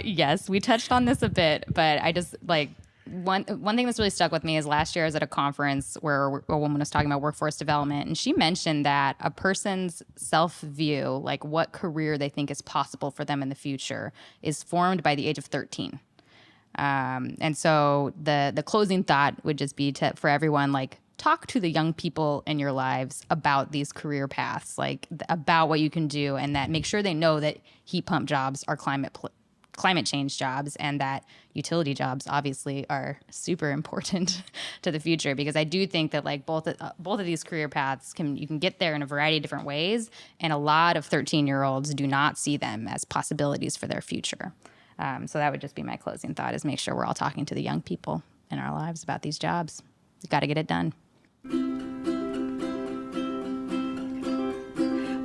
Yes, we touched on this a bit, but I just one thing that's really stuck with me is last year I was at a conference where a woman was talking about workforce development, and she mentioned that a person's self-view, like what career they think is possible for them in the future, is formed by the age of 13. And so the closing thought would just be for everyone, like, talk to the young people in your lives about these career paths, like about what you can do, and that make sure they know that heat pump jobs are climate change jobs, and that utility jobs obviously are super important to the future. Because I do think that like both of these career paths you can get there in a variety of different ways, and a lot of 13-year-olds do not see them as possibilities for their future. So that would just be my closing thought: is make sure we're all talking to the young people in our lives about these jobs. We've got to get it done.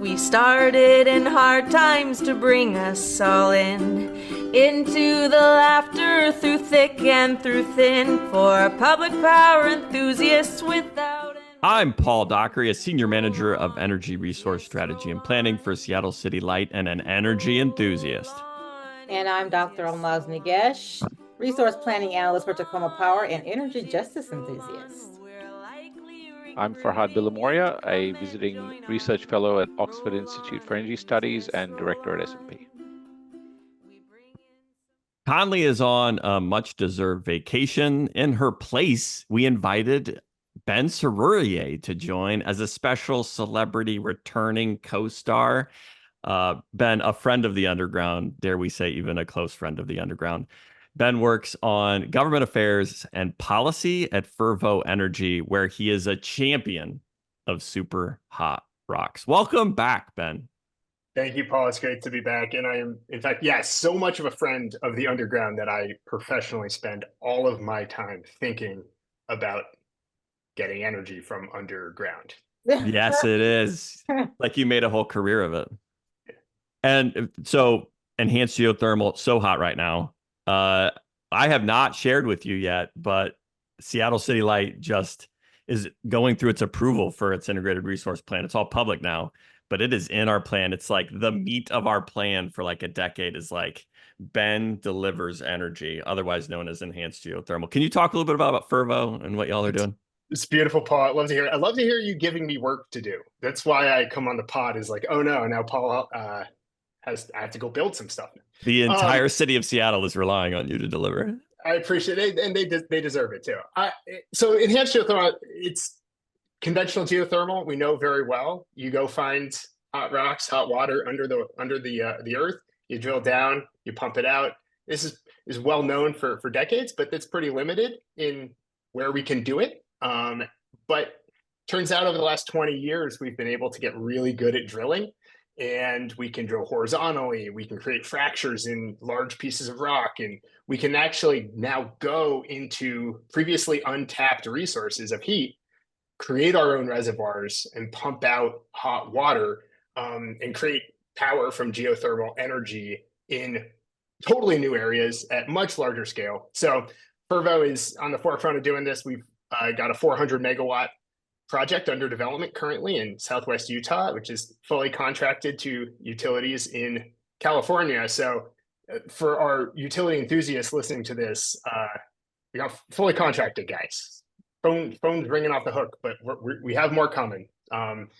We started in hard times to bring us all into the laughter through thick and through thin, for public power enthusiasts without. I'm Paul Dockery, a senior manager of energy resource strategy and planning for Seattle City Light and an energy enthusiast. And I'm Dr. Ahlmahz Negash, resource planning analyst for Tacoma Power and energy justice enthusiast. I'm Farhad Billimoria, a visiting research fellow at Oxford Institute for Energy Studies and director at S&P. Conley is on a much-deserved vacation. In her place, we invited Ben Serrurier to join as a special celebrity returning co-star. Ben, a friend of the underground, dare we say even a close friend of the underground. Ben works on government affairs and policy at Fervo Energy, where he is a champion of super hot rocks. Welcome back, Ben. Thank you, Paul. It's great to be back. And I am, in fact, so much of a friend of the underground that I professionally spend all of my time thinking about getting energy from underground. Yes, it is. Like you made a whole career of it. And so enhanced geothermal, so hot right now. I have not shared with you yet, but Seattle City Light just is going through its approval for its integrated resource plan. It's all public now, but it is in our plan. It's like the meat of our plan for like a decade is like Ben delivers energy, otherwise known as enhanced geothermal. Can you talk a little bit about Fervo and what y'all are doing? It's beautiful, Paul. I love to hear it. I love to hear you giving me work to do. That's why I come on the pod is like, oh no, now Paul I have to go build some stuff. The entire city of Seattle is relying on you to deliver. I appreciate it, and they deserve it too. So enhanced geothermal, it's conventional geothermal. We know very well. You go find hot rocks, hot water under the earth. You drill down, you pump it out. This is well known for decades, but it's pretty limited in where we can do it. But turns out over the last 20 years, we've been able to get really good at drilling. And we can drill horizontally, we can create fractures in large pieces of rock, and we can actually now go into previously untapped resources of heat, create our own reservoirs and pump out hot water, and create power from geothermal energy in totally new areas at much larger scale. So Fervo is on the forefront of doing this. We've got a 400 megawatt project under development currently in Southwest Utah, which is fully contracted to utilities in California. So for our utility enthusiasts listening to this, we got fully contracted, guys. Phone's ringing off the hook, but we have more coming. And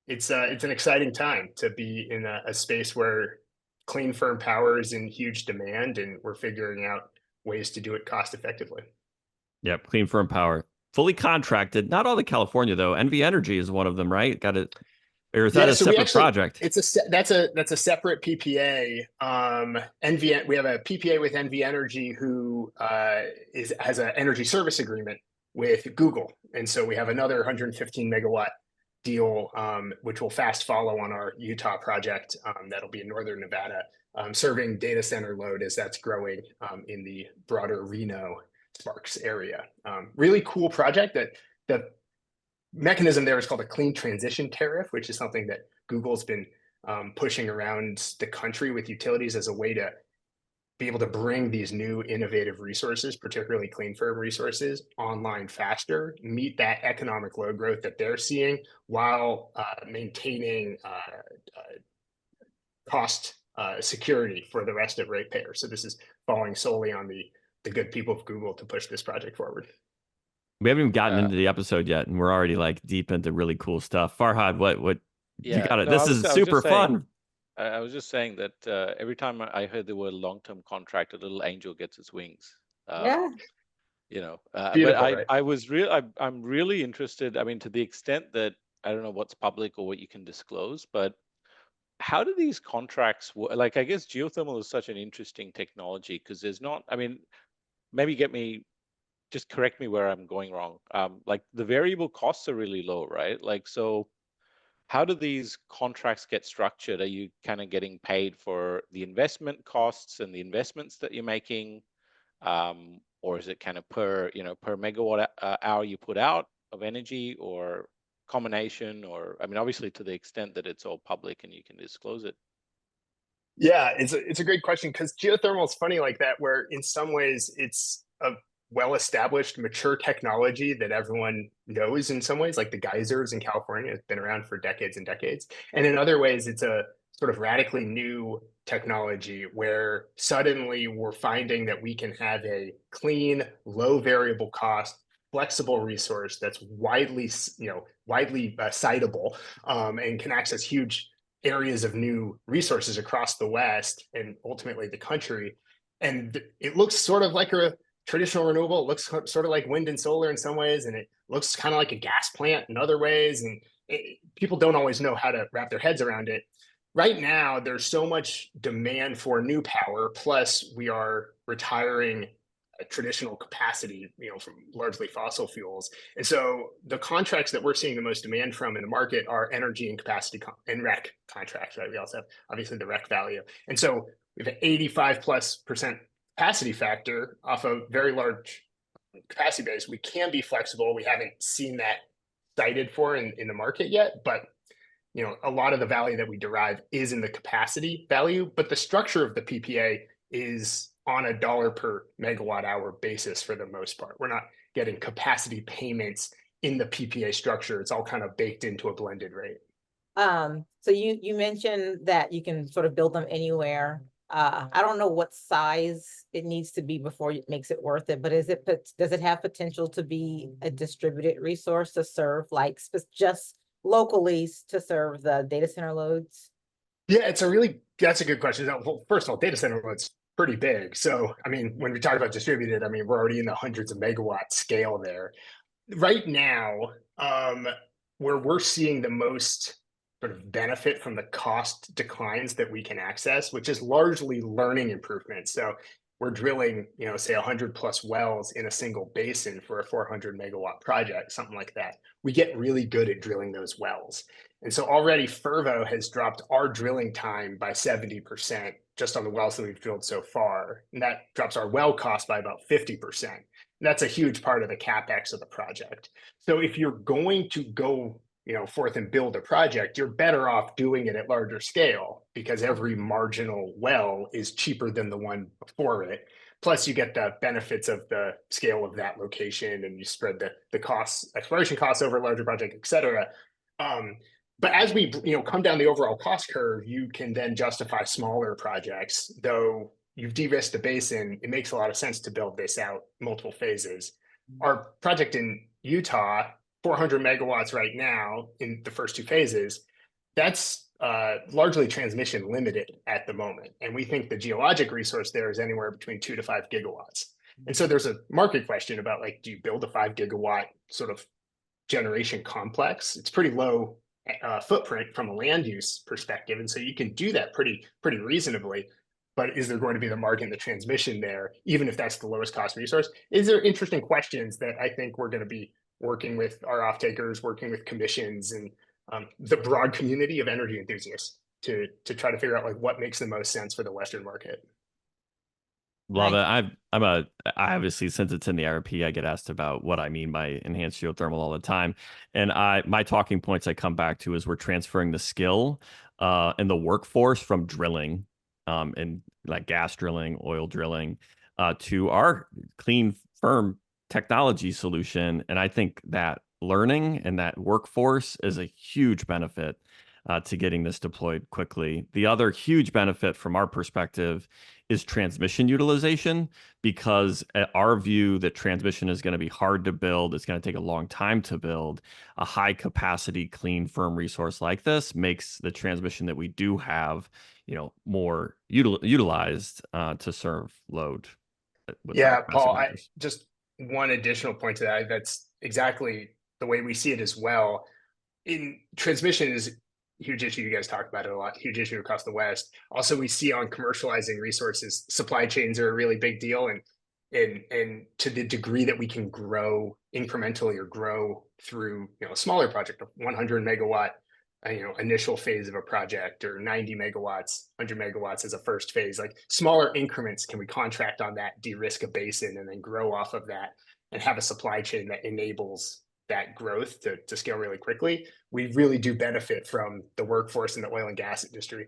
it's an exciting time to be in a space where clean, firm power is in huge demand, and we're figuring out ways to do it cost effectively. Yep, clean, firm power. Fully contracted. Not all the California though. NV Energy is one of them, right? Got it. Or is that a separate project? That's a separate PPA. We have a PPA with NV Energy, who has an energy service agreement with Google, and so we have another 115 megawatt deal, which will fast follow on our Utah project. That'll be in northern Nevada, serving data center load as that's growing in the broader Reno Sparks area. Really cool project. That the mechanism there is called a clean transition tariff, which is something that Google's been pushing around the country with utilities as a way to be able to bring these new innovative resources, particularly clean firm resources, online faster, meet that economic load growth that they're seeing while maintaining cost security for the rest of ratepayers. So this is falling solely on the good people of Google to push this project forward. We haven't even gotten into the episode yet, and we're already like deep into really cool stuff. Farhad, what you got it? No, This is super fun. I was just saying that every time I heard the word long-term contract, a little angel gets its wings. Yeah. You know, Beautiful, but right? I'm really interested. I mean, to the extent that I don't know what's public or what you can disclose, but how do these contracts work? Like, I guess geothermal is such an interesting technology because there's not, I mean, maybe just correct me where I'm going wrong. Like the variable costs are really low, right? Like, so how do these contracts get structured? Are you kind of getting paid for the investment costs and the investments that you're making? Or is it kind of per megawatt hour you put out of energy, or combination? Or, I mean, obviously to the extent that it's all public and you can disclose it. Yeah, it's a great question, because geothermal is funny like that, where in some ways it's a well-established, mature technology that everyone knows in some ways, like the geysers in California has been around for decades and decades. And in other ways, it's a sort of radically new technology where suddenly we're finding that we can have a clean, low variable cost, flexible resource that's widely citable, and can access huge areas of new resources across the West and ultimately the country. And it looks sort of like a traditional renewable. It looks sort of like wind and solar in some ways, and it looks kind of like a gas plant in other ways. And people don't always know how to wrap their heads around it. Right now, there's so much demand for new power, plus we are retiring traditional capacity, from largely fossil fuels. And so the contracts that we're seeing the most demand from in the market are energy and capacity and REC contracts, right? We also have obviously the REC value. And so we have an 85+% capacity factor off a very large capacity base. We can be flexible. We haven't seen that cited for in the market yet, but a lot of the value that we derive is in the capacity value, but the structure of the PPA is on a dollar per megawatt hour basis for the most part. We're not getting capacity payments in the PPA structure. It's all kind of baked into a blended rate. So you mentioned that you can sort of build them anywhere. I don't know what size it needs to be before it makes it worth it, but does it have potential to be a distributed resource to serve, like just locally to serve the data center loads? Yeah, that's a good question. Well, first of all, data center loads pretty big. So, I mean, when we talk about distributed, I mean, we're already in the hundreds of megawatt scale there. Right now, where we're seeing the most sort of benefit from the cost declines that we can access, which is largely learning improvements. So we're drilling, say 100+ wells in a single basin for a 400 megawatt project, something like that. We get really good at drilling those wells. And so already Fervo has dropped our drilling time by 70% just on the wells that we've drilled so far. And that drops our well cost by about 50%. And that's a huge part of the CapEx of the project. So if you're going to go forth and build a project, you're better off doing it at larger scale, because every marginal well is cheaper than the one before it. Plus you get the benefits of the scale of that location, and you spread the costs, exploration costs over a larger project, et cetera. But as we come down the overall cost curve, you can then justify smaller projects. Though you've de-risked the basin, it makes a lot of sense to build this out multiple phases. Our project in Utah, 400 megawatts right now in the first two phases, that's largely transmission limited at the moment. And we think the geologic resource there is anywhere between 2 to 5 gigawatts. And so there's a market question about, like, do you build a 5 gigawatt sort of generation complex? It's pretty low footprint from a land use perspective. And so you can do that pretty reasonably. But is there going to be the market and the transmission there, even if that's the lowest cost resource? Is there interesting questions that I think we're going to be working with our off-takers, working with commissions and the broad community of energy enthusiasts to try to figure out, like, what makes the most sense for the Western market. Love it. I obviously, since it's in the RP, I get asked about what I mean by enhanced geothermal all the time. And my talking points I come back to is we're transferring the skill and the workforce from drilling and like gas drilling, oil drilling to our clean, firm technology solution. And I think that learning and that workforce is a huge benefit to getting this deployed quickly. The other huge benefit from our perspective is transmission utilization, because our view that transmission is going to be hard to build, it's going to take a long time to build. A high capacity, clean, firm resource like this makes the transmission that we do have, more utilized to serve load. Yeah, Paul, just one additional point to that. That's exactly the way we see it as well. In transmission is a huge issue. You guys talk about it a lot, huge issue across the West. Also, we see on commercializing resources, supply chains are a really big deal. And to the degree that we can grow incrementally or grow through, a smaller project, a 100 megawatt, initial phase of a project, or 90 megawatts, 100 megawatts as a first phase, like smaller increments, can we contract on that, de-risk a basin, and then grow off of that and have a supply chain that enables that growth to scale really quickly? We really do benefit from the workforce in the oil and gas industry.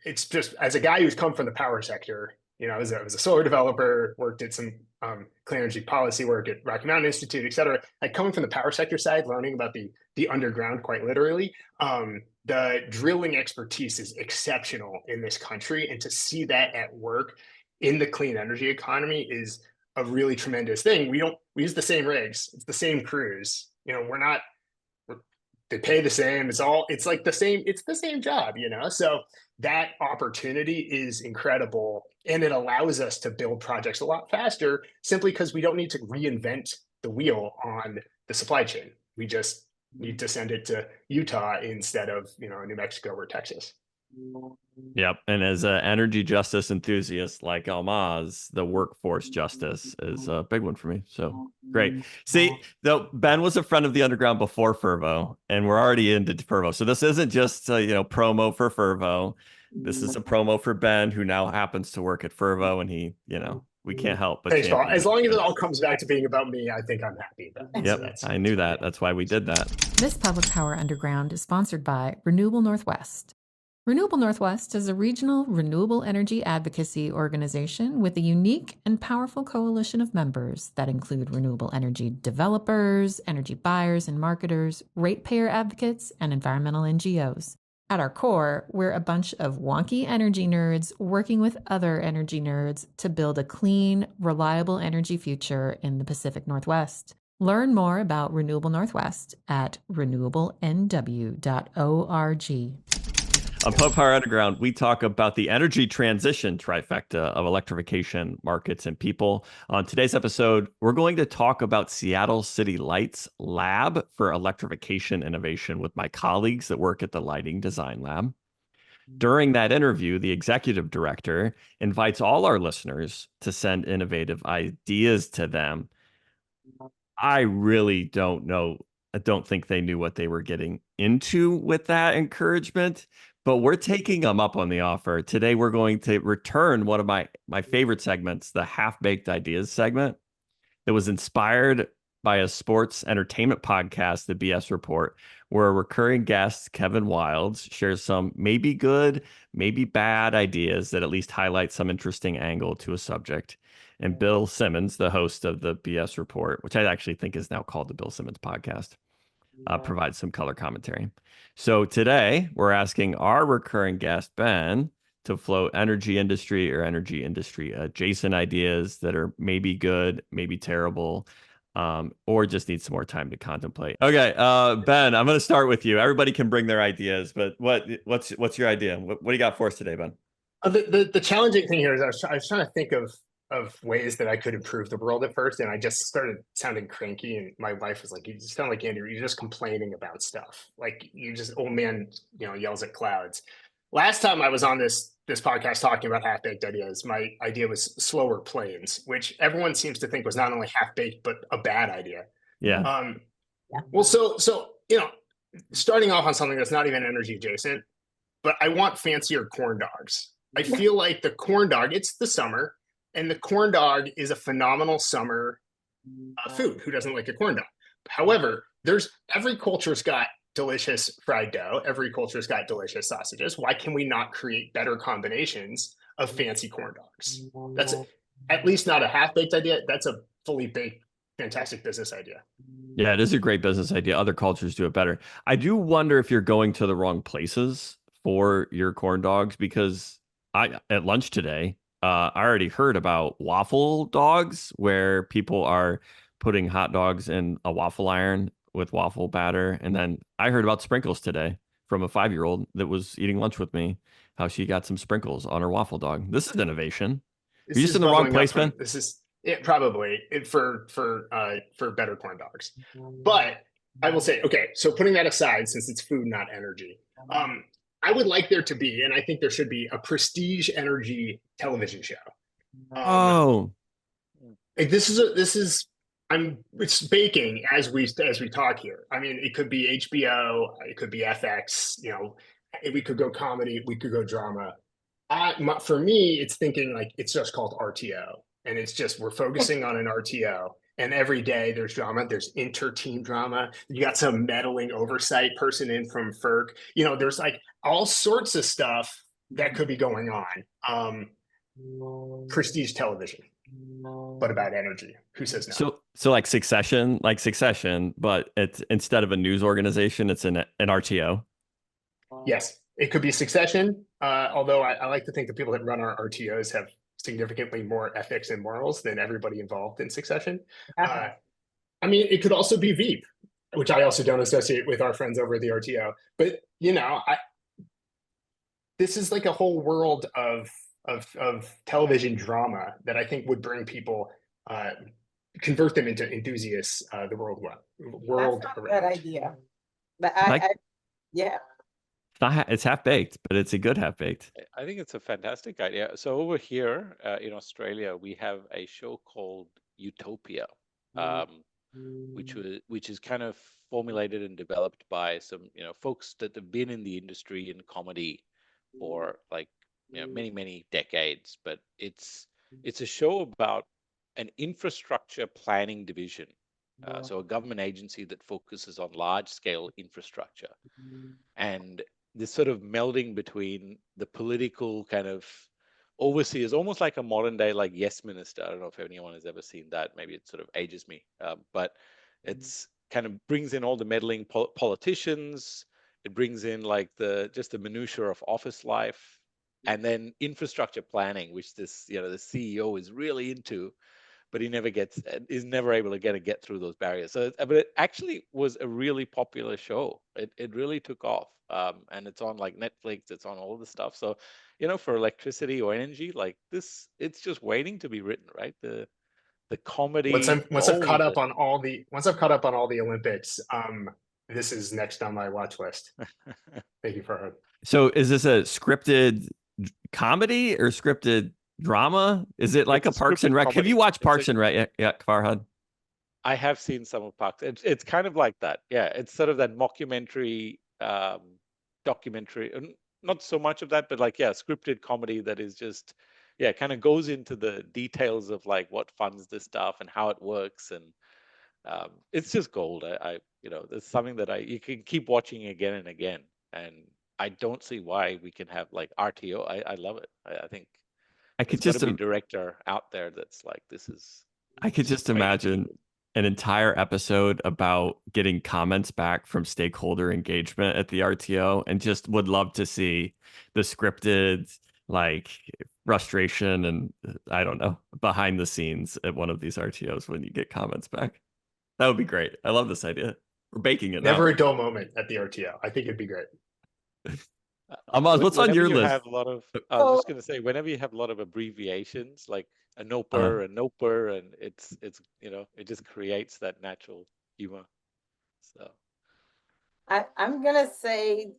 It's just, as a guy who's come from the power sector, I was a solar developer, worked at some clean energy policy work at Rocky Mountain Institute, et cetera. Like, coming from the power sector side, learning about the underground quite literally, the drilling expertise is exceptional in this country. And to see that at work in the clean energy economy is a really tremendous thing. We use the same rigs, it's the same crews. They pay the same. It's like the same job, So that opportunity is incredible, and it allows us to build projects a lot faster, simply because we don't need to reinvent the wheel on the supply chain. We just need to send it to Utah instead of, New Mexico or Texas. Yep. And as an energy justice enthusiast like Ahlmahz, the workforce justice is a big one for me. So great. See, though, Ben was a friend of the underground before Fervo, and we're already into Fervo. So this isn't just promo for Fervo. This is a promo for Ben, who now happens to work at Fervo, and he, we can't help but. Thanks, Paul. As long as it all comes back to being about me, I think I'm happy. Yep, I knew that. That's why we did that. This Public Power Underground is sponsored by Renewable Northwest. Renewable Northwest is a regional renewable energy advocacy organization with a unique and powerful coalition of members that include renewable energy developers, energy buyers and marketers, ratepayer advocates, and environmental NGOs. At our core, we're a bunch of wonky energy nerds working with other energy nerds to build a clean, reliable energy future in the Pacific Northwest. Learn more about Renewable Northwest at renewablnw.org. On Public Power Underground, we talk about the energy transition trifecta of electrification, markets, and people. On today's episode, we're going to talk about Seattle City Lights Lab for Electrification Innovation with my colleagues that work at the Lighting Design Lab. During that interview, the executive director invites all our listeners to send innovative ideas to them. I really don't know. I don't think they knew what they were getting into with that encouragement. But we're taking them up on the offer. Today, we're going to return one of my favorite segments, the Half-Baked Ideas segment, that was inspired by a sports entertainment podcast, the BS Report, where a recurring guest, Kevin Wildes, shares some maybe good, maybe bad ideas that at least highlight some interesting angle to a subject. And Bill Simmons, the host of the BS Report, which I actually think is now called the Bill Simmons Podcast, provides some color commentary. So today we're asking our recurring guest, Ben, to float energy industry or energy industry adjacent ideas that are maybe good, maybe terrible, or just need some more time to contemplate. Okay, Ben, I'm going to start with you. Everybody can bring their ideas, but what's your idea? What do you got for us today, Ben? The challenging thing here is I was trying to think of ways that I could improve the world at first, and I just started sounding cranky, and my wife was like, "You just sound like Andrew. You're just complaining about stuff. Like, you just old man, yells at clouds." Last time I was on this podcast talking about half-baked ideas, my idea was slower planes, which everyone seems to think was not only half-baked but a bad idea. Yeah. Well, so starting off on something that's not even energy adjacent, but I want fancier corn dogs. I feel like the corn dog, it's the summer, and the corn dog is a phenomenal summer food. Who doesn't like a corn dog? However, every culture's got delicious fried dough. Every culture's got delicious sausages. Why can we not create better combinations of fancy corn dogs? That's at least not a half-baked idea. That's a fully baked fantastic business idea. Yeah, it is a great business idea. Other cultures do it better. I do wonder if you're going to the wrong places for your corn dogs, because at lunch today, I already heard about waffle dogs, where people are putting hot dogs in a waffle iron with waffle batter. And then I heard about sprinkles today from a 5-year-old that was eating lunch with me, how she got some sprinkles on her waffle dog. This is innovation. You're just in the wrong place, Ben? This is it, probably for better corn dogs. But I will say, okay, so putting that aside, since it's food, not energy, I would like there to be, and I think there should be, a prestige energy television show. It's baking as we talk here. I mean, it could be HBO, it could be FX. We could go comedy, we could go drama. For me, it's thinking like it's just called RTO, and it's just we're focusing on an RTO, and every day there's drama. There's inter-team drama. You got some meddling oversight person in from FERC. There's like all sorts of stuff that could be going on. Prestige television, but about energy. Who says no? So like Succession, but it's instead of a news organization, it's an RTO. Yes, it could be Succession. Although I like to think the people that run our RTOs have significantly more ethics and morals than everybody involved in Succession. I mean, it could also be Veep, which I also don't associate with our friends over at the RTO. But this is like a whole world of television drama that I think would bring people, convert them into enthusiasts. The world That's not a bad idea. But yeah. It's half baked, but it's a good half baked. I think it's a fantastic idea. So over here in Australia, we have a show called Utopia, which is kind of formulated and developed by some folks that have been in the industry in comedy for like many decades. But it's a show about an infrastructure planning division. So a government agency that focuses on large scale infrastructure, and this sort of melding between the political kind of overseers, almost like a modern day like Yes Minister. I don't know if anyone has ever seen that. Maybe it sort of ages me, but it's kind of brings in all the meddling politicians. It brings in like the minutiae of office life, and then infrastructure planning, which this the CEO is really into, but he is never able to get through those barriers. So, but it actually was a really popular show. It really took off, and it's on like Netflix. It's on all the stuff. So, for electricity or energy like this, it's just waiting to be written, right? The comedy. Once I've caught up on all the Olympics, this is next on my watch list. Thank you, Farhad. So, is this a scripted comedy or scripted drama? Is it like a Parks and Rec? Comedy. Have you watched Parks and Rec yet, Farhad? I have seen some of Parks. It's kind of like that. Yeah, it's sort of that mockumentary, documentary. Not so much of that, but like scripted comedy that is just kind of goes into the details of like what funds this stuff and how it works, and it's just gold. There's something that you can keep watching again and again, and I don't see why we can have like RTO. I love it. I think. I could just be a director out there that's like, this is. I could just imagine an entire episode about getting comments back from stakeholder engagement at the RTO, and just would love to see the scripted like frustration and I don't know behind the scenes at one of these RTOs when you get comments back. That would be great. I love this idea. We're baking it. Never a dull moment at the RTO. I think it'd be great. Ahlmahz, what's on your list? Have a lot of, I was just going to say, whenever you have a lot of abbreviations like a NOPR, a NOPR, and it's it just creates that natural humor. So I'm going to say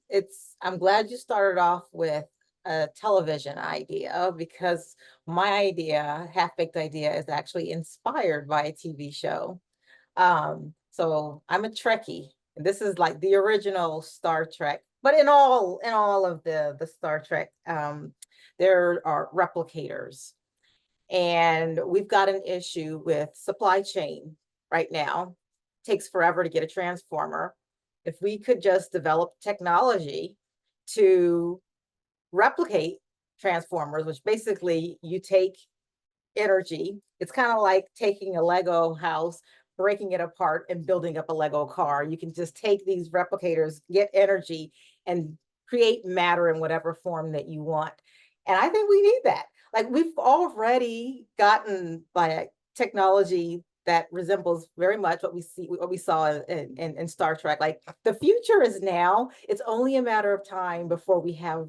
I'm glad you started off with a television idea, because my idea, half-baked idea, is actually inspired by a TV show. So I'm a Trekkie, and this is like the original Star Trek. But in all of the Star Trek, there are replicators, and we've got an issue with supply chain right now. It takes forever to get a transformer. If we could just develop technology to replicate transformers, which basically you take energy, it's kind of like taking a Lego house, breaking it apart and building up a Lego car. You can just take these replicators, get energy, and create matter in whatever form that you want. And I think we need that. Like, we've already gotten like technology that resembles very much what we saw in Star Trek. Like, the future is now. It's only a matter of time before we have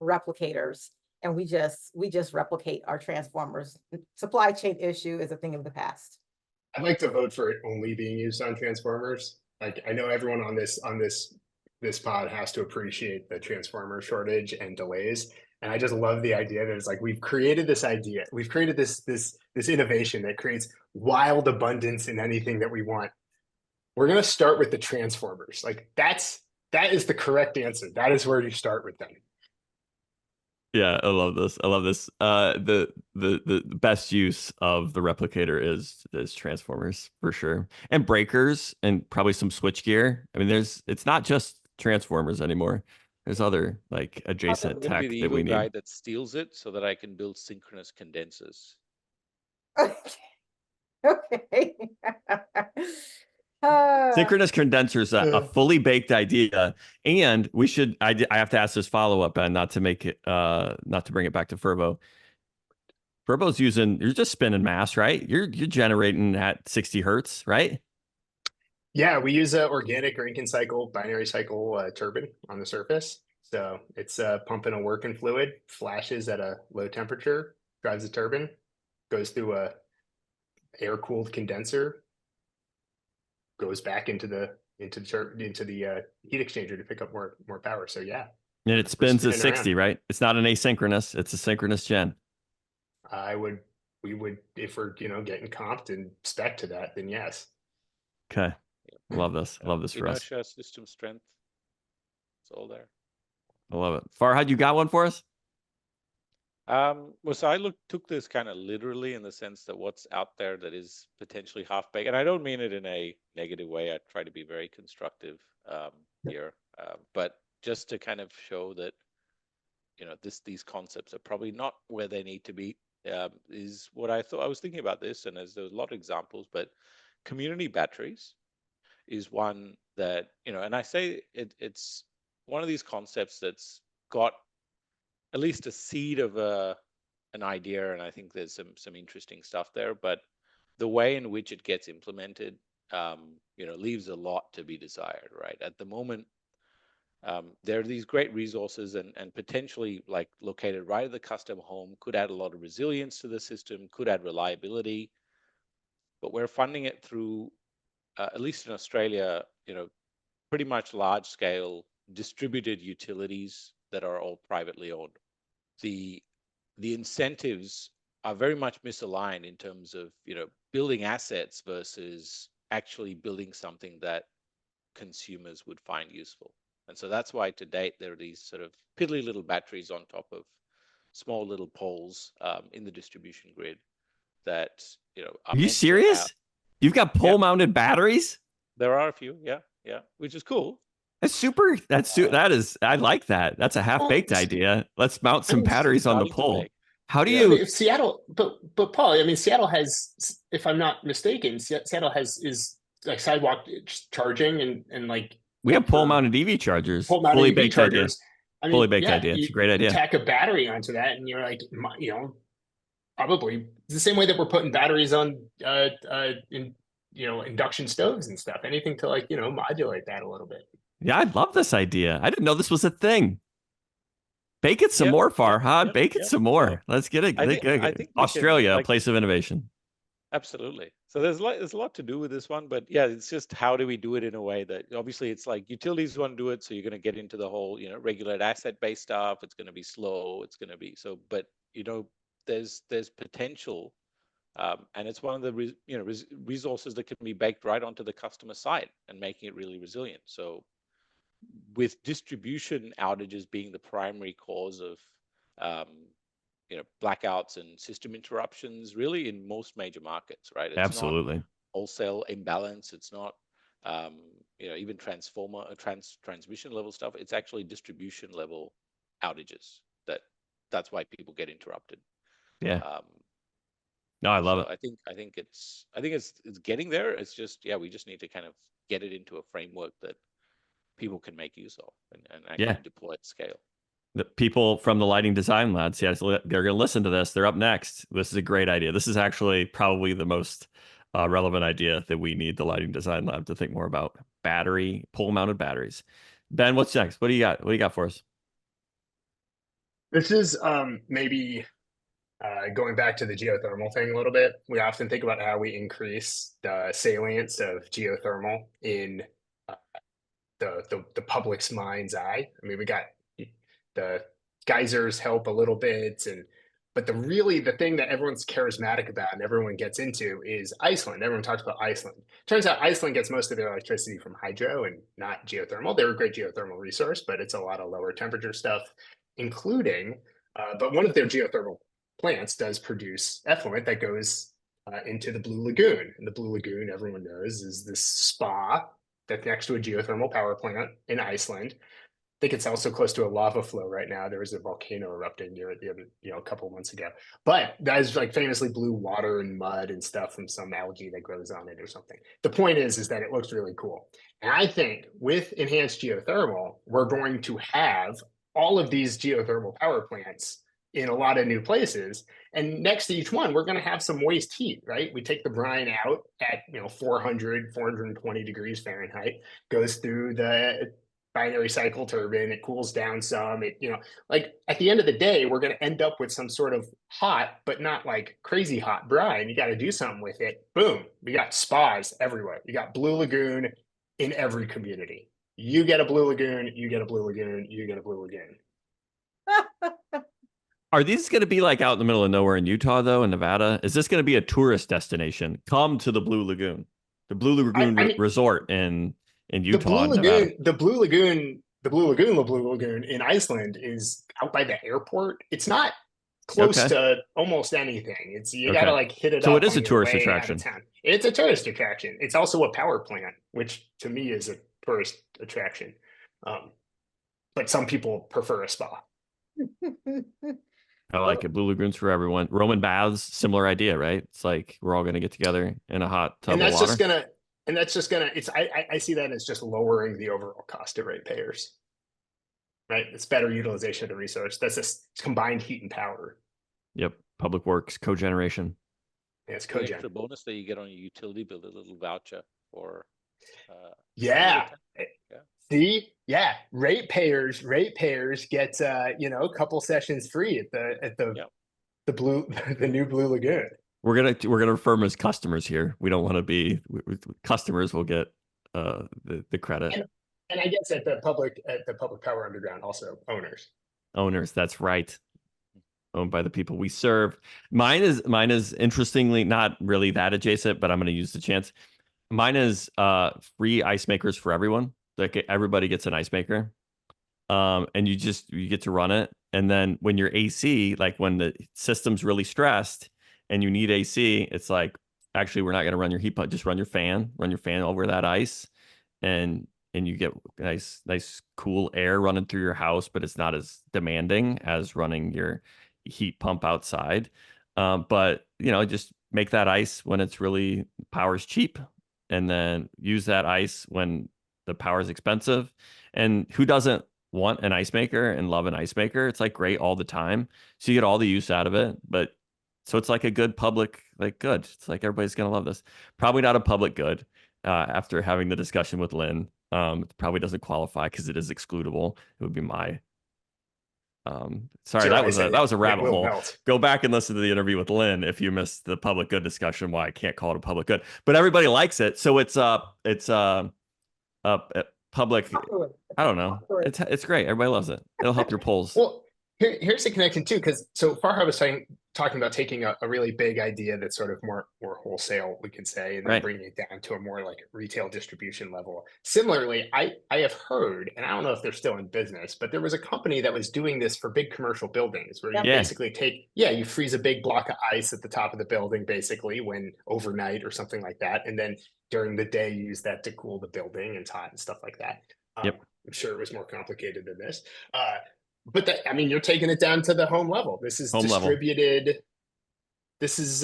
replicators, and we just replicate our transformers. Supply chain issue is a thing of the past. I'd like to vote for it only being used on transformers. Like, I know everyone on this pod has to appreciate the transformer shortage and delays. And I just love the idea that it's like, we've created this idea, we've created this innovation that creates wild abundance in anything that we want. We're going to start with the transformers. Like, that is the correct answer. That is where you start with them. Yeah, I love this. I love this. The best use of the replicator is transformers for sure, and breakers, and probably some switchgear. I mean, it's not just transformers anymore. There's other like adjacent I'm gonna tech be the that we evil guy need. that steals it so that I can build synchronous condensers. Okay. Synchronous condensers, a fully baked idea, and we should. I have to ask this follow up, Ben, not to make it, not to bring it back to Fervo. Fervo's you're just spinning mass, right? You're generating at 60 hertz, right? Yeah, we use an organic Rankine cycle, binary cycle turbine on the surface. So it's pumping a working fluid, flashes at a low temperature, drives the turbine, goes through a air-cooled condenser, goes back into the heat exchanger to pick up more power. So yeah. And it spins at 60, around. right? It's not an asynchronous, it's a synchronous gen. We would, if we're getting comped and spec to that, then yes. Okay. Love this. Love this for us. Inertia, system strength. It's all there. I love it. Farhad, you got one for us? Well, so I took this kind of literally in the sense that what's out there that is potentially half-baked, and I don't mean it in a negative way. I try to be very constructive here, but just to kind of show that these concepts are probably not where they need to be. Is what I thought. I was thinking about this, and there's a lot of examples, but community batteries is one that and I say it's one of these concepts that's got at least a seed of an idea, and I think there's some interesting stuff there. But the way in which it gets implemented, leaves a lot to be desired. Right at the moment, there are these great resources and potentially like located right at the customer home, could add a lot of resilience to the system, could add reliability. But we're funding it through, at least in Australia, pretty much large scale distributed utilities that are all privately owned. The incentives are very much misaligned in terms of building assets versus actually building something that consumers would find useful. And so that's why to date there are these sort of piddly little batteries on top of small little poles in the distribution grid that Are you serious? You've got pole-mounted batteries? There are a few, yeah, which is cool. That's super. That is. I like that. That's a half-baked idea. Let's mount some batteries on the pole. How do you? If Seattle, but Paul, I mean, Seattle has, if I'm not mistaken, Seattle is like sidewalk charging and like we have pole-mounted EV chargers. Fully baked chargers. Fully baked idea. It's a great idea. Tack a battery onto that, and you're like, probably the same way that we're putting batteries on induction stoves and stuff. Anything to like modulate that a little bit. Yeah, I love this idea. I didn't know this was a thing. Bake it some more, Farhad. Bake it some more. Let's get it. I think Australia, a place of innovation. Absolutely. So there's a lot to do with this one, but yeah, it's just how do we do it in a way that obviously it's like utilities want to do it, so you're going to get into the whole regulated asset-based stuff. It's going to be slow. It's going to be so, but there's potential, and it's one of the resources that can be baked right onto the customer site and making it really resilient. So with distribution outages being the primary cause of blackouts and system interruptions really in most major markets, right? It's Absolutely. Not wholesale imbalance. It's not even transmission level stuff. It's actually distribution level outages that's why people get interrupted. Yeah. No, I love So it. I think it's getting there. It's just, yeah, we just need to kind of get it into a framework that people can make use of and Yeah. actually deploy at scale. The people from the lighting design labs, yes, they're going to listen to this. They're up next. This is a great idea. This is actually probably the most relevant idea that we need the lighting design lab to think more about. Battery, pole mounted batteries. Ben, what's next? What do you got? What do you got for us? This is maybe going back to the geothermal thing a little bit. We often think about how we increase the salience of geothermal in the public's mind's eye. I mean, we got the geysers help a little bit, but the thing that everyone's charismatic about and everyone gets into is Iceland. Everyone talks about Iceland. Turns out Iceland gets most of their electricity from hydro and not geothermal. They're a great geothermal resource, but it's a lot of lower temperature stuff, including, but one of their geothermal plants does produce effluent that goes into the Blue Lagoon. And the Blue Lagoon, everyone knows, is this spa that's next to a geothermal power plant in Iceland. I think it's also close to a lava flow right now. There was a volcano erupting near it a couple of months ago. But that is like famously blue water and mud and stuff from some algae that grows on it or something. The point is that it looks really cool. And I think with enhanced geothermal, we're going to have all of these geothermal power plants in a lot of new places. And next to each one, we're going to have some waste heat, right? We take the brine out at 400, 420 degrees Fahrenheit, goes through the binary cycle turbine, it cools down some, like at the end of the day, we're going to end up with some sort of hot, but not like crazy hot brine. You got to do something with it. Boom. We got spas everywhere. You got Blue Lagoon in every community. You get a Blue Lagoon, you get a Blue Lagoon, you get a Blue Lagoon. Are these going to be like out in the middle of nowhere in Utah, though, in Nevada? Is this going to be a tourist destination? Come to the Blue Lagoon, the Blue Lagoon Resort in Utah. The Blue Lagoon in Iceland is out by the airport. It's not close to almost anything. You got to like hit it. So up it is a tourist attraction. It's a tourist attraction. It's also a power plant, which to me is a tourist attraction. But some people prefer a spa. I like it. Blue Lagoons for everyone. Roman baths, similar idea, right? It's like we're all going to get together in a hot tub of water. I see that as just lowering the overall cost to ratepayers. Right? It's better utilization of the resource. That's just combined heat and power. Yep. Public works, cogeneration. Yeah, it's cogen. The extra bonus that you get on your utility bill, a little voucher for. See, ratepayers get a couple sessions free at the new Blue Lagoon. We're gonna refer them as customers here. We don't want to be customers. Will get the credit. And I guess at the public power underground also owners. That's right. Owned by the people we serve. Mine is interestingly not really that adjacent, but I'm going to use the chance. Mine is free ice makers for everyone. Like everybody gets an ice maker, and you get to run it. And then when you're AC, like when the system's really stressed and you need AC, it's like, actually, we're not going to run your heat pump. Just run your fan over that ice, and you get nice cool air running through your house, but it's not as demanding as running your heat pump outside. But just make that ice when it's really power's cheap, and then use that ice when the power is expensive. And who doesn't want an ice maker and love an ice maker? It's like great all the time. So you get all the use out of it. But so it's like a good public, good. It's like everybody's going to love this. Probably not a public good after having the discussion with Lynn. It probably doesn't qualify because it is excludable. It would be my sorry, that was a rabbit hole. Go back and listen to the interview with Lynn if you missed the public good discussion, why I can't call it a public good. But everybody likes it. So it's public. I don't know. It's great. Everybody loves it. It'll help your polls. Well, here's the connection too, because so Farhad was talking about taking a really big idea that's sort of more wholesale, we could say, and then bringing it down to a more like retail distribution level. Similarly, I have heard, and I don't know if they're still in business, but there was a company that was doing this for big commercial buildings where you basically you freeze a big block of ice at the top of the building, basically when overnight or something like that. And then during the day, use that to cool the building and hot and stuff like that. I'm sure it was more complicated than this. But you're taking it down to the home level. This is distributed this is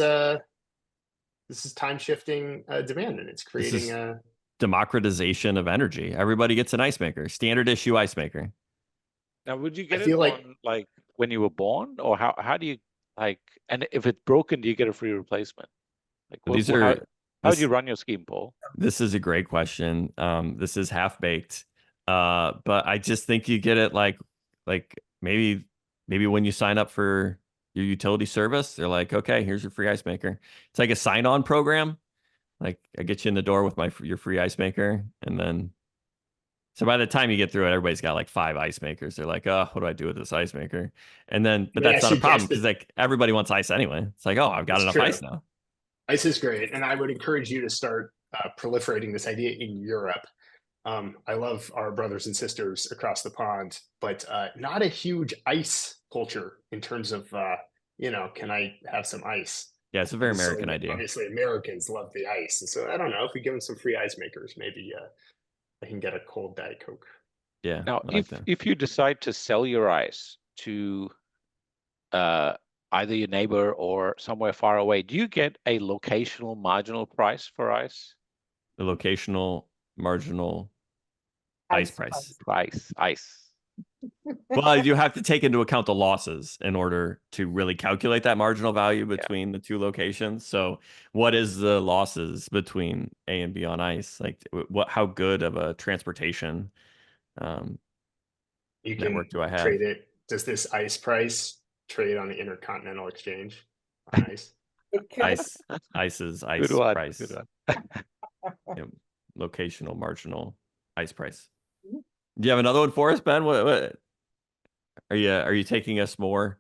time shifting demand, and it's creating a democratization of energy. Everybody gets an ice maker, standard issue ice maker. Now, would you get feel it like- on like when you were born, or how do you like? And if it's broken, do you get a free replacement? Like These how do you run your scheme, Paul? This is a great question. This is half baked, but I just think you get it like maybe when you sign up for your utility service, they're like, okay, here's your free ice maker. It's like a sign-on program. Like I get you in the door with your free ice maker, and then so by the time you get through it, everybody's got like 5 ice makers. They're like, oh, what do I do with this ice maker? And then, but that's not a problem because like everybody wants ice anyway. It's like, oh, I've got enough ice now. Ice is great, and I would encourage you to start proliferating this idea in Europe. I love our brothers and sisters across the pond, but not a huge ice culture in terms of, can I have some ice? Yeah, it's a very American idea. Obviously, Americans love the ice. And so I don't know, if we give them some free ice makers, maybe I can get a cold Diet Coke. Yeah. Now, if you decide to sell your ice to either your neighbor or somewhere far away, do you get a locational marginal price for ice? The locational marginal ice price. Ice. Well, you have to take into account the losses in order to really calculate that marginal value between the two locations. So what is the losses between A and B on ice? Like how good of a transportation network do I have? Trade it. Does this ice price trade on the Intercontinental Exchange on ice? Ice is ice Good one. price. Good one. Locational marginal ice price. Do you have another one for us, Ben? What are you taking us more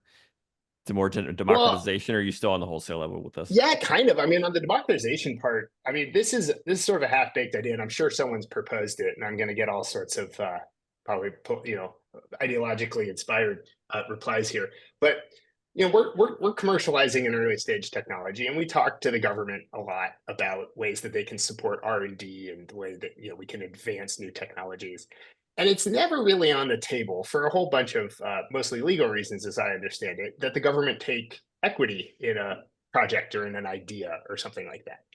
to democratization, or are you still on the wholesale level with this? Yeah, kind of. I mean, on the democratization part, I mean, this is sort of a half-baked idea, and I'm sure someone's proposed it, and I'm going to get all sorts of probably ideologically inspired replies here. But we're commercializing an early stage technology, and we talk to the government a lot about ways that they can support R&D and the way that we can advance new technologies. And it's never really on the table for a whole bunch of mostly legal reasons, as I understand it, that the government take equity in a project or in an idea or something like that.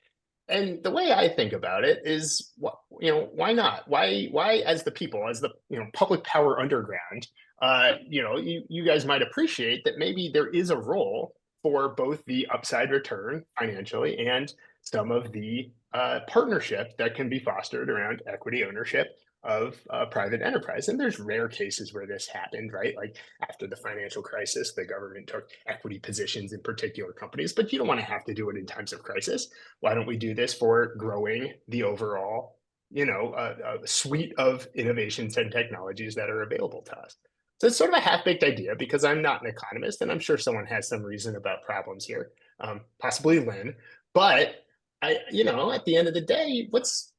And the way I think about it is, why not? Why as the people, as the public power underground, you guys might appreciate that maybe there is a role for both the upside return financially and some of the partnership that can be fostered around equity ownership of private enterprise. And there's rare cases where this happened, right? Like after the financial crisis, the government took equity positions in particular companies, but you don't want to have to do it in times of crisis. Why don't we do this for growing the overall, suite of innovations and technologies that are available to us? So it's sort of a half-baked idea because I'm not an economist, and I'm sure someone has some reason about problems here, possibly Lynn. But at the end of the day, what's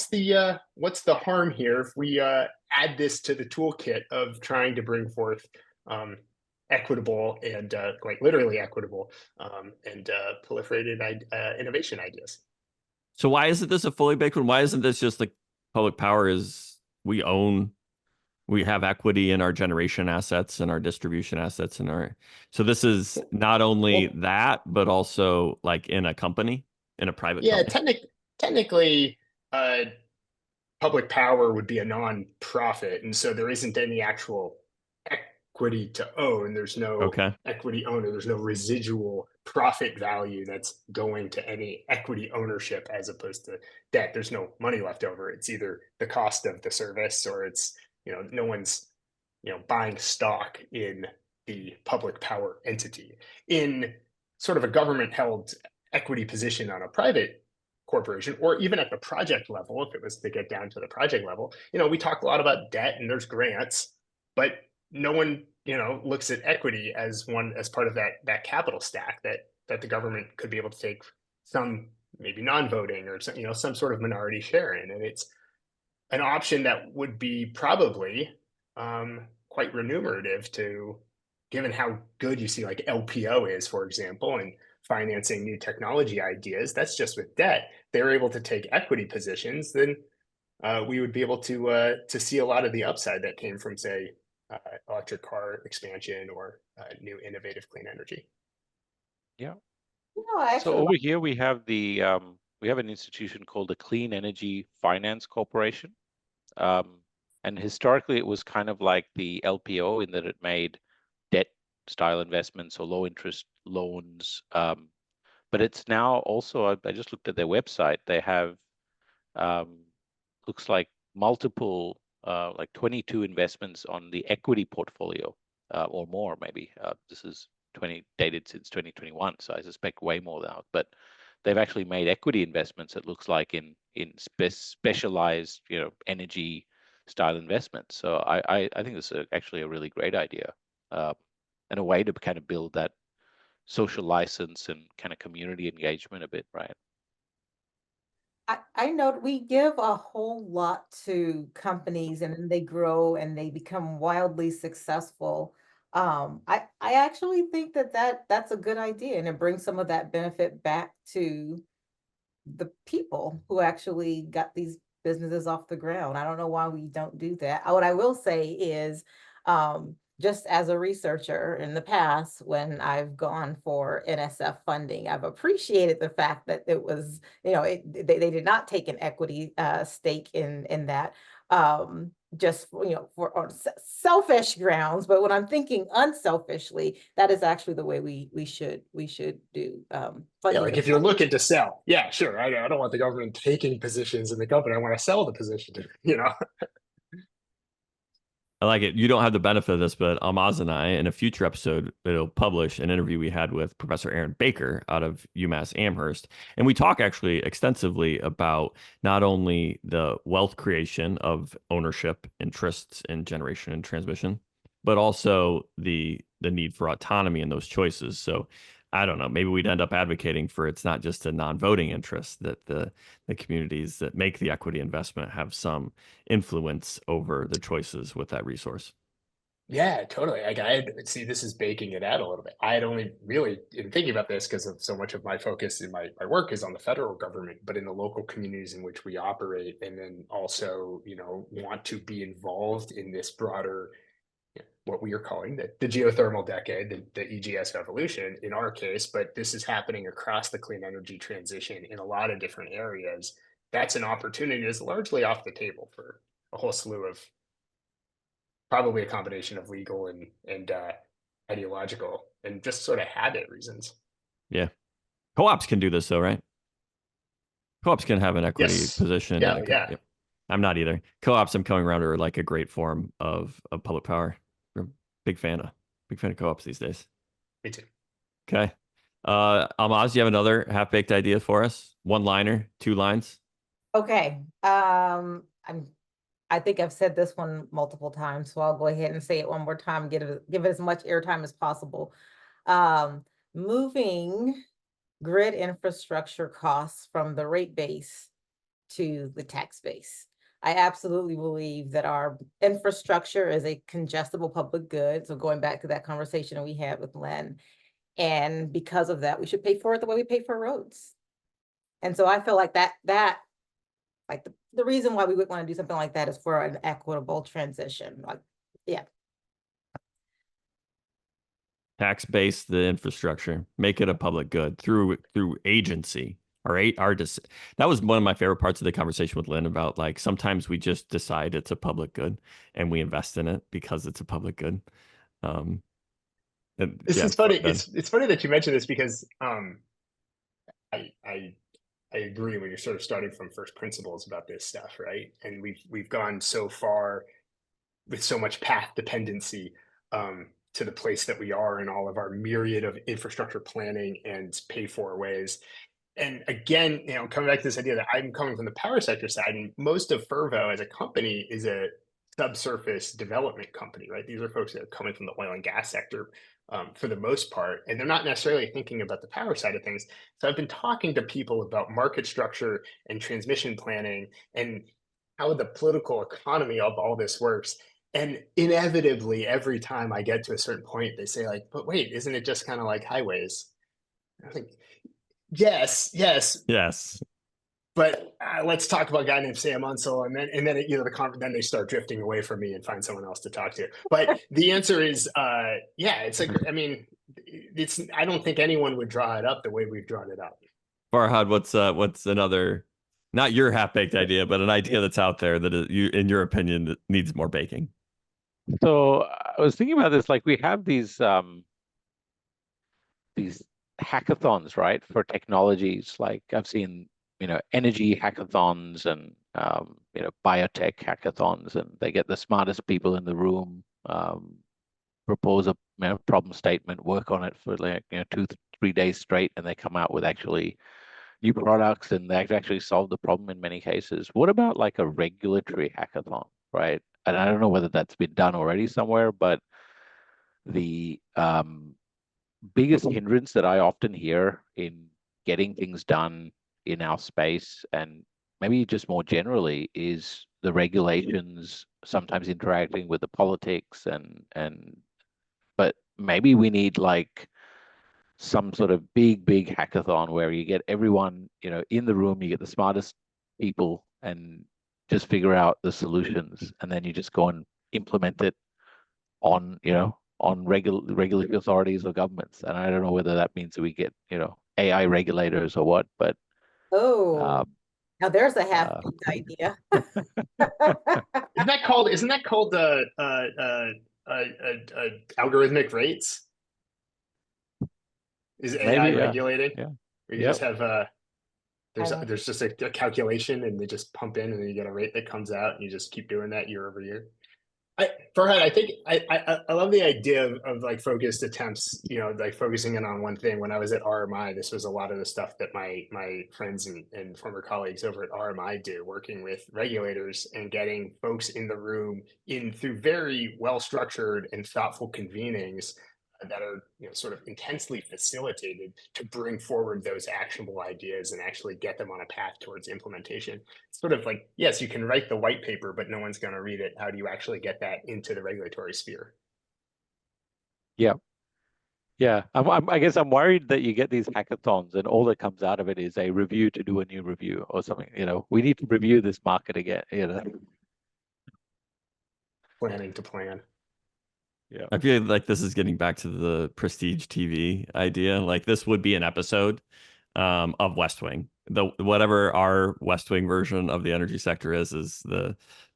the harm here if we add this to the toolkit of trying to bring forth equitable and literally equitable and proliferated innovation ideas? So why isn't this a fully baked one? Why isn't this just like public power is we have equity in our generation assets and our distribution assets so this is not only that, but also like in a company, in a private company. Technically, public power would be a non-profit, and so there isn't any actual equity to own. There's no equity owner. There's no residual profit value that's going to any equity ownership as opposed to debt. There's no money left over. It's either the cost of the service or it's, no one's, buying stock in the public power entity. In sort of a government-held equity position on a private corporation, or even at the project level, if it was to get down to the project level, we talk a lot about debt and there's grants, but no one, looks at equity as part of that capital stack that the government could be able to take some maybe non-voting or some sort of minority share in. And it's an option that would be probably quite remunerative given how good you see like LPO is, for example, and financing new technology ideas. That's just with debt. They're able to take equity positions, then we would be able to see a lot of the upside that came from, say, electric car expansion or new innovative clean energy. Yeah. No, I So actually over here we have we have an institution called the Clean Energy Finance Corporation. And historically it was kind of like the LPO in that it made debt style investments or low interest loans. But it's now also, I just looked at their website, they have looks like multiple, like 22 investments on the equity portfolio, or more maybe. This is dated since 2021, so I suspect way more now. But they've actually made equity investments, it looks like, in specialized, energy style investments. So I think this is actually a really great idea, and a way to kind of build that social license and kind of community engagement a bit, right? I know we give a whole lot to companies and then they grow and they become wildly successful. I actually think that's a good idea, and it brings some of that benefit back to the people who actually got these businesses off the ground. I don't know why we don't do that. What I will say is, just as a researcher in the past, when I've gone for NSF funding, I've appreciated the fact that it was, they did not take an equity stake in that. Just for on selfish grounds, but when I'm thinking unselfishly, that is actually the way we should do Yeah, funding. like if you're looking to sell, yeah, sure. I don't want the government taking positions in the company. I want to sell the position, I like it. You don't have the benefit of this, but Ahlmahz and I, in a future episode, it'll publish an interview we had with Professor Aaron Baker out of UMass Amherst. And we talk actually extensively about not only the wealth creation of ownership interests in generation and transmission, but also the need for autonomy in those choices. So I don't know, maybe we'd end up advocating for it's not just a non-voting interest, that the communities that make the equity investment have some influence over the choices with that resource. Yeah, totally. Like I see, this is baking it out a little bit. I had only really in thinking about this because of so much of my focus in my work is on the federal government, but in the local communities in which we operate, and then also, want to be involved in this broader, what we are calling the geothermal decade, the EGS revolution in our case, but this is happening across the clean energy transition in a lot of different areas. That's an opportunity that's largely off the table for a whole slew of probably a combination of legal and ideological and just sort of habit reasons. Yeah. Co-ops can do this though, right? Co-ops can have an equity Yes. position. Yeah, yeah. Yep. I'm not either. Co-ops, I'm coming around, are like a great form of public power. I'm a big fan of co-ops these days. Me too. Okay. Ahlmahz, you have another half-baked idea for us? One-liner, 2 lines? Okay. I think I've said this one multiple times, so I'll go ahead and say it one more time, give it as much airtime as possible. Moving grid infrastructure costs from the rate base to the tax base. I absolutely believe that our infrastructure is a congestible public good. So going back to that conversation we had with Len, and because of that, we should pay for it the way we pay for roads. And so I feel like that like the reason why we would want to do something like that is for an equitable transition. Like, yeah. Tax base the infrastructure, make it a public good through agency. That was one of my favorite parts of the conversation with Lynn about, like, sometimes we just decide it's a public good and we invest in it because it's a public good. This is funny. It's funny that you mentioned this because I agree when you're sort of starting from first principles about this stuff, right? And we've gone so far with so much path dependency to the place that we are in all of our myriad of infrastructure planning and pay for ways. And again, coming back to this idea that I'm coming from the power sector side, and most of Fervo as a company is a subsurface development company, right? These are folks that are coming from the oil and gas sector for the most part, and they're not necessarily thinking about the power side of things. So I've been talking to people about market structure and transmission planning and how the political economy of all this works. And inevitably, every time I get to a certain point, they say, like, but wait, isn't it just kind of like highways? I think, yes. But let's talk about a guy named Sam Unsel, and then then they start drifting away from me and find someone else to talk to. But the answer is, it's like, I mean, I don't think anyone would draw it up the way we've drawn it up. Farhad, what's another, not your half-baked idea, but an idea that's out there that you, in your opinion, that needs more baking? So I was thinking about this, like we have these hackathons, right, for technologies. Like I've seen, energy hackathons and biotech hackathons, and they get the smartest people in the room, propose a problem statement, work on it for 2-3 days straight, and they come out with actually new products, and they actually solve the problem in many cases. What about like a regulatory hackathon, right? And I don't know whether that's been done already somewhere, but the biggest hindrance that I often hear in getting things done in our space, and maybe just more generally, is the regulations sometimes interacting with the politics, but maybe we need like some sort of big hackathon where you get everyone, in the room, you get the smartest people, and just figure out the solutions, and then you just go and implement it on regulatory authorities or governments. And I don't know whether that means that we get AI regulators or what, but now there's a half-baked idea. Isn't that called algorithmic rates? Is AI maybe, regulating? Yeah. Where you just have there's just a calculation, and they just pump in, and then you get a rate that comes out, and you just keep doing that year over year. Farhad, I think I love the idea of like focused attempts, like focusing in on one thing. When I was at RMI, this was a lot of the stuff that my friends and former colleagues over at RMI do, working with regulators and getting folks in the room through very well-structured and thoughtful convenings that are sort of intensely facilitated to bring forward those actionable ideas and actually get them on a path towards implementation. It's sort of like, yes, you can write the white paper, but no one's going to read it. How do you actually get that into the regulatory sphere? Yeah. I guess I'm worried that you get these hackathons and all that comes out of it is a review to do a new review or something. We need to review this market again. Planning to plan. Yeah. I feel like this is getting back to the prestige TV idea. Like this would be an episode of West Wing. Whatever our West Wing version of the energy sector is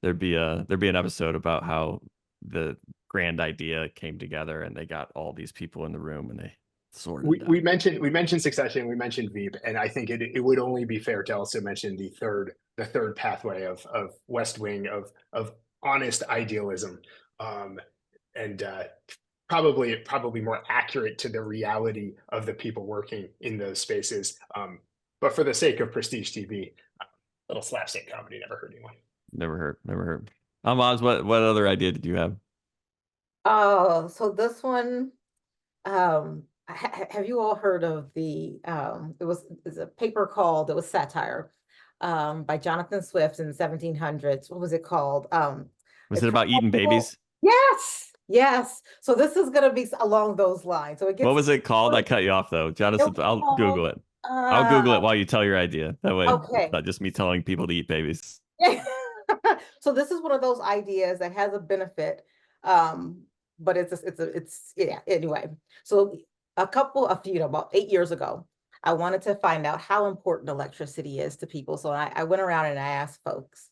there'd be an episode about how the grand idea came together, and they got all these people in the room, and they sorted we mentioned succession, we mentioned Veep, and I think it would only be fair to also mention the third pathway of West Wing of honest idealism. And probably more accurate to the reality of the people working in those spaces. But for the sake of prestige TV, little slapstick comedy, never hurt anyone. Never heard. Ahlmahz, what other idea did you have? So this one, have you all heard of it's a paper called, it was satire by Jonathan Swift in the 1700s. What was it called? Was it about eating babies? Yes. So this is going to be along those lines. So it gets. What was it called? I cut you off though, Jonathan. I'll Google it. I'll Google it while you tell your idea. That way, it's not just me telling people to eat babies. So this is one of those ideas that has a benefit, but it's anyway. So about 8 years ago, I wanted to find out how important electricity is to people. So I went around and I asked folks,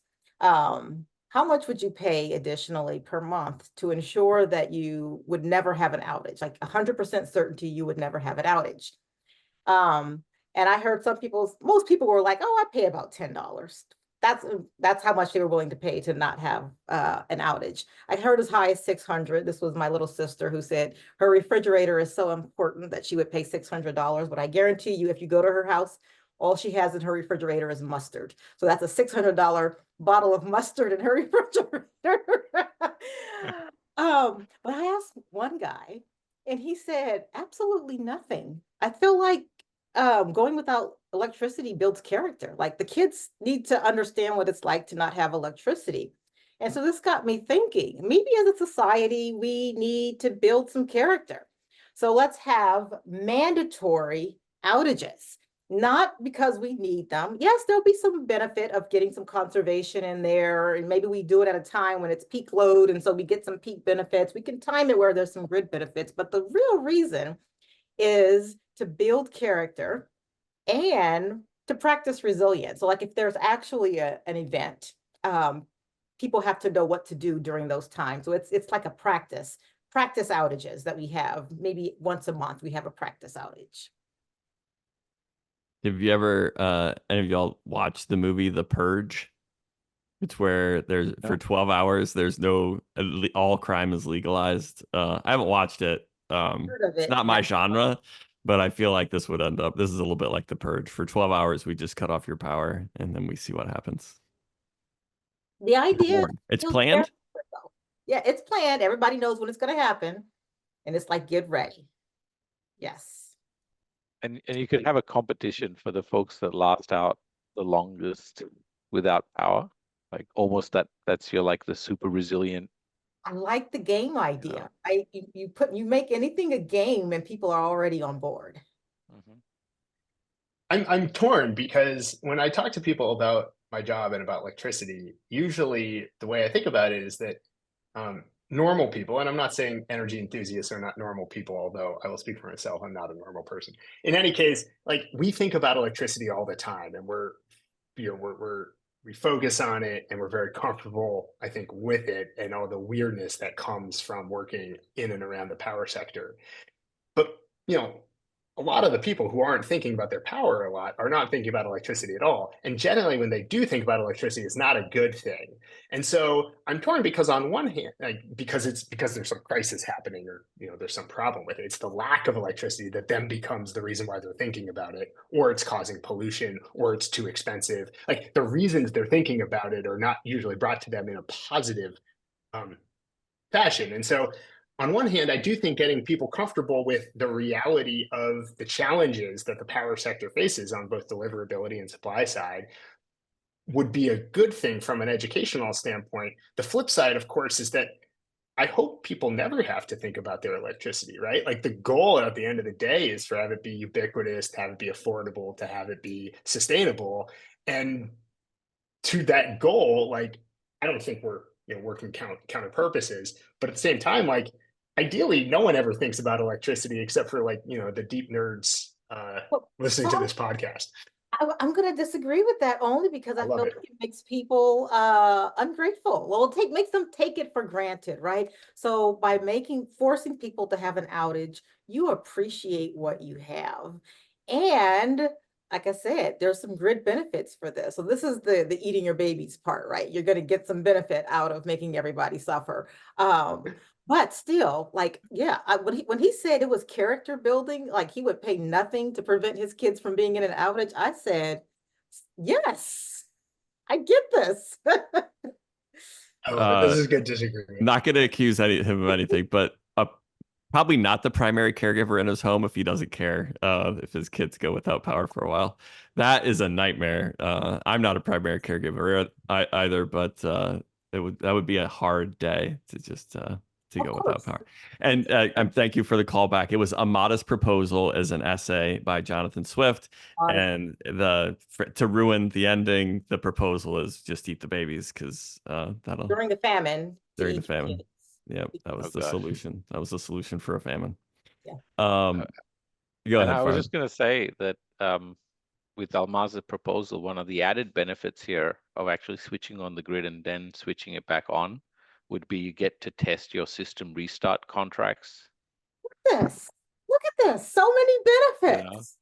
how much would you pay additionally per month to ensure that you would never have an outage, like 100% certainty you would never have an outage? And I heard most people were like, oh, I pay about $10. That's how much they were willing to pay to not have an outage. I heard as high as $600. This was my little sister who said her refrigerator is so important that she would pay $600. But I guarantee you, if you go to her house, all she has in her refrigerator is mustard. So that's a $600 bottle of mustard in her refrigerator. But I asked one guy, and he said, absolutely nothing. I feel like going without electricity builds character. Like the kids need to understand what it's like to not have electricity. And so this got me thinking, maybe as a society, we need to build some character. So let's have mandatory outages. Not because we need them. Yes, there'll be some benefit of getting some conservation in there, and maybe we do it at a time when it's peak load, and so we get some peak benefits. We can time it where there's some grid benefits, but the real reason is to build character and to practice resilience. So like if there's actually an event, people have to know what to do during those times. So it's like a practice outages that we have. Maybe once a month, we have a practice outage. Have you ever, any of y'all watched the movie The Purge? It's where there's for 12 hours, there's no, all crime is legalized. I haven't watched it. Heard of It's it. not my genre, but I feel like this would end up, this is a little bit like The Purge. For 12 hours, we just cut off your power and then we see what happens. The idea, It's planned. yeah, it's planned. Everybody knows when it's going to happen, and it's like, get ready. Yes. And you could have a competition for the folks that last out the longest without power. Like almost that's your like the super resilient. I like the game idea. You make anything a game and people are already on board. I'm torn because when I talk to people about my job and about electricity, usually the way I think about it is that normal people, and I'm not saying energy enthusiasts are not normal people, although I will speak for myself, I'm not a normal person. In any case, like we think about electricity all the time, and we focus on it, and we're very comfortable, I think, with it and all the weirdness that comes from working in and around the power sector. But a lot of the people who aren't thinking about their power a lot are not thinking about electricity at all. And generally, when they do think about electricity, it's not a good thing. And so I'm torn because on one hand, because there's some crisis happening or there's some problem with it. It's the lack of electricity that then becomes the reason why they're thinking about it, or it's causing pollution, or it's too expensive. Like the reasons they're thinking about it are not usually brought to them in a positive fashion. And so on one hand, I do think getting people comfortable with the reality of the challenges that the power sector faces on both deliverability and supply side would be a good thing from an educational standpoint. The flip side, of course, is that I hope people never have to think about their electricity, right? Like the goal at the end of the day is to have it be ubiquitous, to have it be affordable, to have it be sustainable. And to that goal, like, I don't think we're working counter purposes, but at the same time, like, ideally, no one ever thinks about electricity except for the deep nerds listening to this podcast. I'm going to disagree with that only because I feel like it makes people ungrateful. Well, makes them take it for granted, right? So by forcing people to have an outage, you appreciate what you have. And like I said, there's some grid benefits for this. So this is the eating your babies part, right? You're going to get some benefit out of making everybody suffer. But still, like, yeah, when he said it was character building, like he would pay nothing to prevent his kids from being in an outage, I said, yes, I get this. This is good disagreement. Not going to accuse him of anything, but probably not the primary caregiver in his home if he doesn't care if his kids go without power for a while. That is a nightmare. I'm not a primary caregiver either, but that would be a hard day to just to go without power. And thank you for the callback. It was A Modest Proposal as an essay by Jonathan Swift. And to ruin the ending, the proposal is just eat the babies because that'll during the famine. Yeah, that was the solution. That was the solution for a famine. Yeah. Go ahead. I was just going to say that with Ahlmahz's proposal, one of the added benefits here of actually switching on the grid and then switching it back on would be you get to test your system restart contracts. Look at this. So many benefits.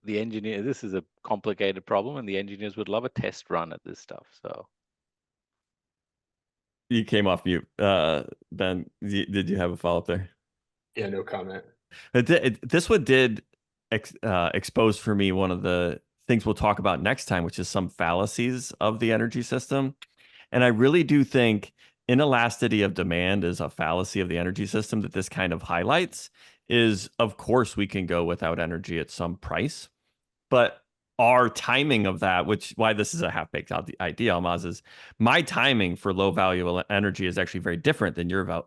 The engineer, this is a complicated problem, and the engineers would love a test run at this stuff. So you came off mute. Ben, did you have a follow-up there? Yeah, no comment. This one did expose for me one of the things we'll talk about next time, which is some fallacies of the energy system. And I really do think inelasticity of demand is a fallacy of the energy system that this kind of highlights. Is, of course, we can go without energy at some price, but our timing of that, why this is a half-baked idea, Ahlmahz, is my timing for low-value energy is actually very different than your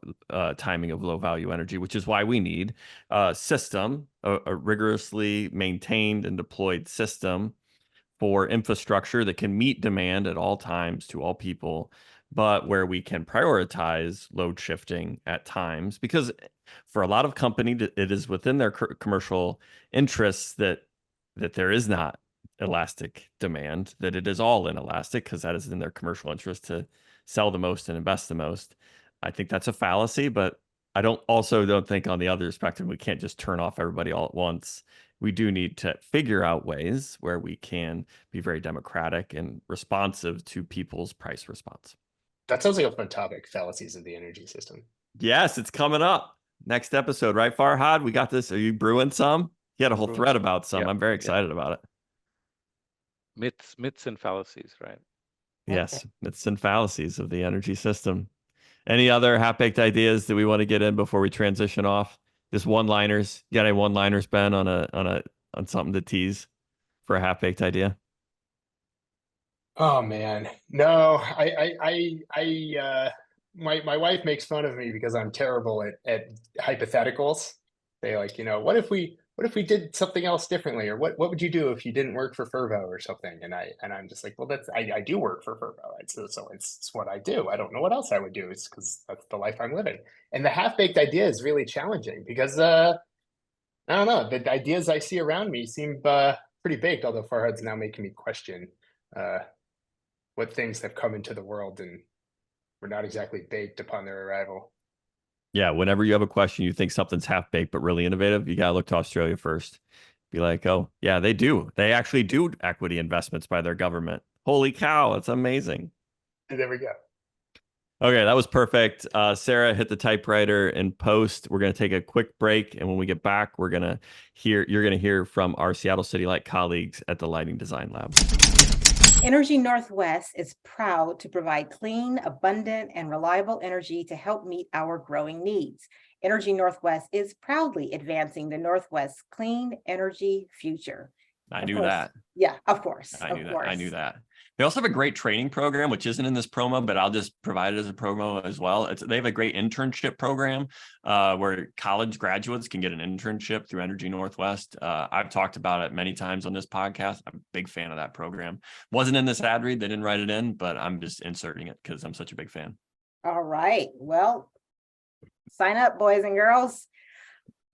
timing of low-value energy, which is why we need a system, a rigorously maintained and deployed system for infrastructure that can meet demand at all times to all people but where we can prioritize load shifting at times, because for a lot of companies, it is within their commercial interests that there is not elastic demand, that it is all inelastic, because that is in their commercial interest to sell the most and invest the most. I think that's a fallacy, but I don't think on the other spectrum, we can't just turn off everybody all at once. We do need to figure out ways where we can be very democratic and responsive to people's price response. That sounds like a fun topic, fallacies of the energy system. Yes, it's coming up. Next episode, right, Farhad? We got this. Are you brewing some? He had a whole thread about some. I'm very excited about it. Myths and fallacies, right? Yes, myths and fallacies of the energy system. Any other half-baked ideas that we want to get in before we transition off? Just one-liners. You got any one-liners, Ben, on something to tease for a half-baked idea? Oh man, no. My wife makes fun of me because I'm terrible at hypotheticals. They like, what if we did something else differently, or what would you do if you didn't work for Fervo or something? And I'm just like, well, I do work for Fervo, so it's what I do. I don't know what else I would do. It's because that's the life I'm living. And the half-baked idea is really challenging because I don't know, the ideas I see around me seem pretty baked. Although Farhad's now making me question what things have come into the world and were not exactly baked upon their arrival. Yeah, whenever you have a question, you think something's half-baked but really innovative, you got to look to Australia first. Be like, oh, yeah, they do. They actually do equity investments by their government. Holy cow, it's amazing. And there we go. Okay, that was perfect. Sarah, hit the typewriter and post. We're going to take a quick break, and when we get back, you're going to hear from our Seattle City Light colleagues at the Lighting Design Lab. Energy Northwest is proud to provide clean, abundant, and reliable energy to help meet our growing needs. Energy Northwest is proudly advancing the Northwest's clean energy future. I knew that. Yeah, of course. I knew that. They also have a great training program, which isn't in this promo, but I'll just provide it as a promo as well. They have a great internship program where college graduates can get an internship through Energy Northwest. I've talked about it many times on this podcast. I'm a big fan of that program. Wasn't in this ad read. They didn't write it in, but I'm just inserting it because I'm such a big fan. All right. Well, sign up, boys and girls.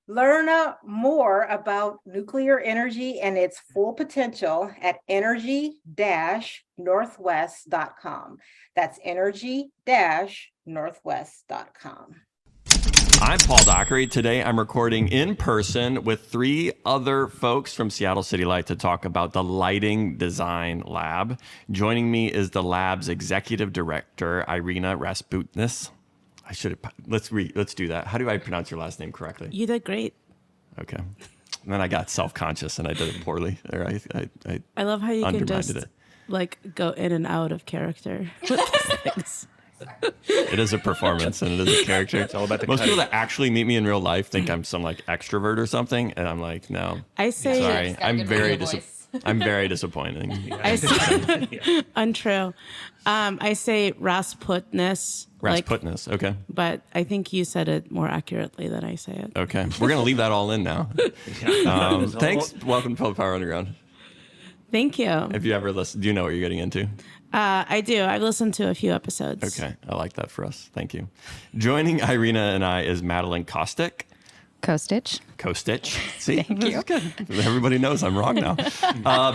Learn more about nuclear energy and its full potential at energy-northwest.com. That's energy-northwest.com. I'm Paul Dockery. Today I'm recording in person with 3 other folks from Seattle City Light to talk about the Lighting Design Lab. Joining me is the lab's executive director, Irina Rasputnis. Let's do that. How do I pronounce your last name correctly? You did great. Okay. And then I got self-conscious and I did it poorly. Or I love how you can just it. go in and out of character with these things. It is a performance and it is a character. It's all about the Most people that actually meet me in real life think I'm some extrovert or something, and I'm like, no. I say, sorry, I'm very disappointing. I say, untrue. I say Rasputnis. Rasputnis, okay. But I think you said it more accurately than I say it. Okay, we're gonna leave that all in now. Thanks. Welcome to Public Power Underground. Thank you. If you ever listen, do you know what you're getting into? I do. I've listened to a few episodes. Okay, I like that for us. Thank you. Joining Irina and I is Madeline Kostic. Kostic. See, Thank you. Good. Everybody knows I'm wrong now.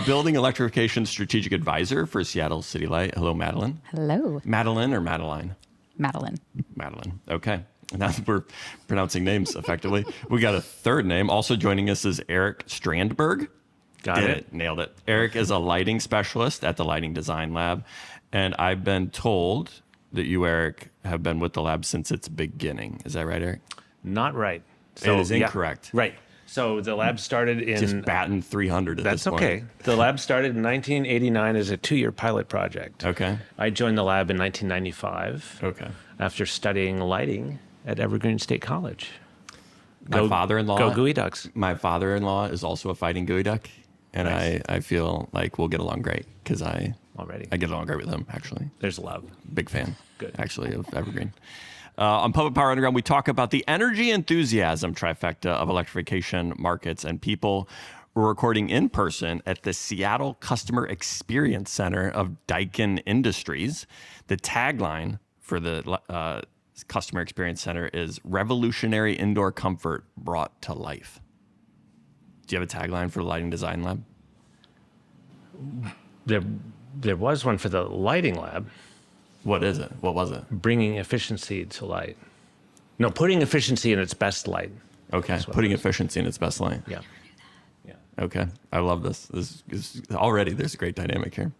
Building Electrification Strategic Advisor for Seattle City Light. Hello, Madeline. Hello. Madeline or Madeline? Madeline. Okay. Now we're pronouncing names effectively. We got a third name. Also joining us is Eric Strandberg. Got it. Nailed it. Eric is a lighting specialist at the Lighting Design Lab. And I've been told that you, Eric, have been with the lab since its beginning. Is that right, Eric? Not right. So, it is incorrect. Yeah, right. So the lab started in... Just batting 300 at this point. That's okay. The lab started in 1989 as a 2-year pilot project. Okay. I joined the lab in 1995. Okay. After studying lighting at Evergreen State College. My father-in-law... Go Gooey Ducks. My father-in-law is also a fighting Gooey Duck. And nice. I feel like we'll get along great because I get along great with him, actually. There's love. Big fan, Good. Actually, of Evergreen. On Public Power Underground, we talk about the energy enthusiasm trifecta of electrification markets and people. We're recording in person at the Seattle Customer Experience Center of Daikin Industries. The tagline for the Customer Experience Center is "Revolutionary Indoor Comfort Brought to Life." Do you have a tagline for the Lighting Design Lab? There was one for the lighting lab. What is it? What was it? Bringing efficiency to light. No, putting efficiency in its best light. Okay, putting efficiency in its best light. Yeah. Okay, I love this. This is already, there's a great dynamic here.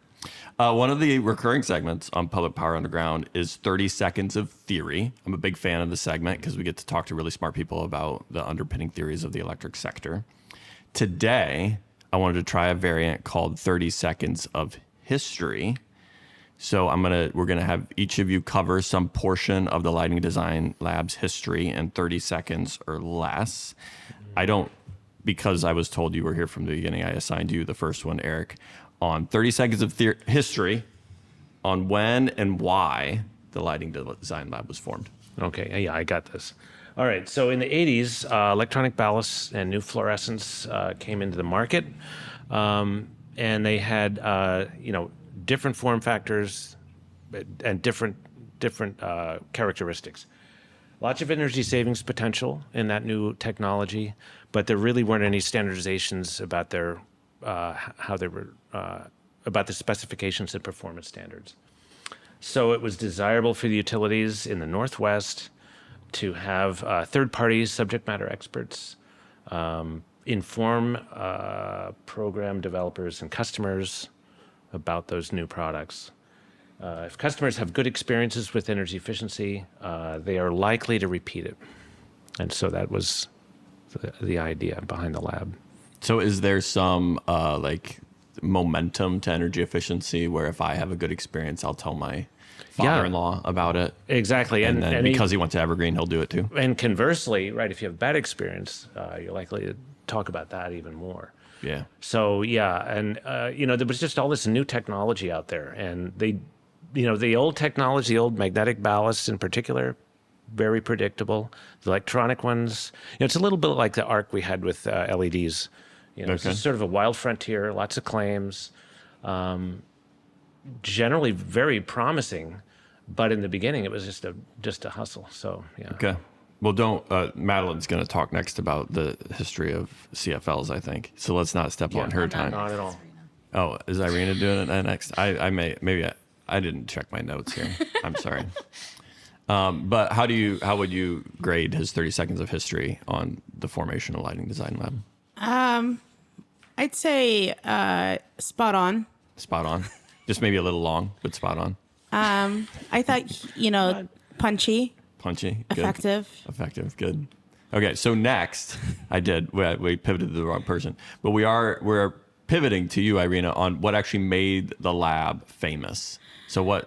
One of the recurring segments on Public Power Underground is 30 Seconds of Theory. I'm a big fan of the segment because we get to talk to really smart people about the underpinning theories of the electric sector. Today, I wanted to try a variant called 30 Seconds of History. So we're gonna have each of you cover some portion of the Lighting Design Lab's history in 30 seconds or less. Because I was told you were here from the beginning, I assigned you the first one, Eric, on 30 Seconds of History on when and why the Lighting Design Lab was formed. Okay, yeah, I got this. All right, so in the 80s, electronic ballasts and new fluorescents came into the market, and they had, different form factors and different characteristics. Lots of energy savings potential in that new technology, but there really weren't any standardizations about about the specifications and performance standards. So it was desirable for the utilities in the Northwest to have third-party subject matter experts inform program developers and customers about those new products. If customers have good experiences with energy efficiency, they are likely to repeat it. And so that was the idea behind the lab. So is there some momentum to energy efficiency where if I have a good experience, I'll tell my father-in-law about it? Exactly. And then because he went to Evergreen, he'll do it too. And conversely, right, if you have bad experience, you're likely to talk about that even more. Yeah. So, and, there was just all this new technology out there. And the old technology, the old magnetic ballasts in particular, very predictable. The electronic ones, it's a little bit like the arc we had with LEDs. It's sort of a wild frontier, lots of claims, generally very promising. But in the beginning, it was just a hustle. So, yeah. Okay. Well, Madeline's going to talk next about the history of CFLs, I think. So let's not step on her time. Not at all. Oh, is Irina doing it next? I didn't check my notes here. I'm sorry. But how would you grade his 30 seconds of history on the formation of Lighting Design Lab? I'd say spot on. Spot on. Just maybe a little long, but spot on. I thought, punchy. Punchy. Good. Effective. Good. Okay, so next, we pivoted to the wrong person, but we're pivoting to you, Irina, on what actually made the lab famous. So why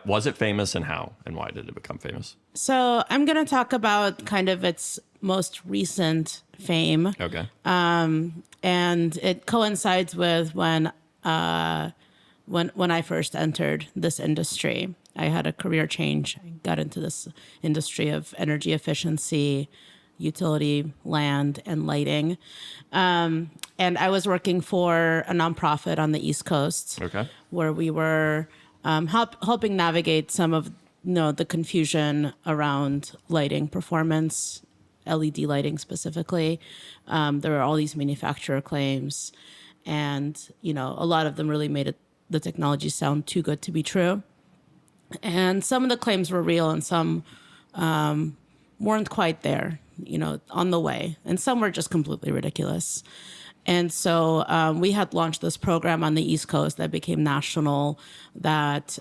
was it famous, and how and why did it become famous? So I'm going to talk about kind of its most recent fame. Okay. And it coincides with when I first entered this industry. I had a career change. I got into this industry of energy efficiency, utility, land, and lighting. And I was working for a nonprofit on the East Coast, where we were helping navigate some of the confusion around lighting performance, LED lighting specifically. There were all these manufacturer claims, and a lot of them really made the technology sound too good to be true. And some of the claims were real, and some weren't quite there, on the way. And some were just completely ridiculous. And so we had launched this program on the East Coast that became national, that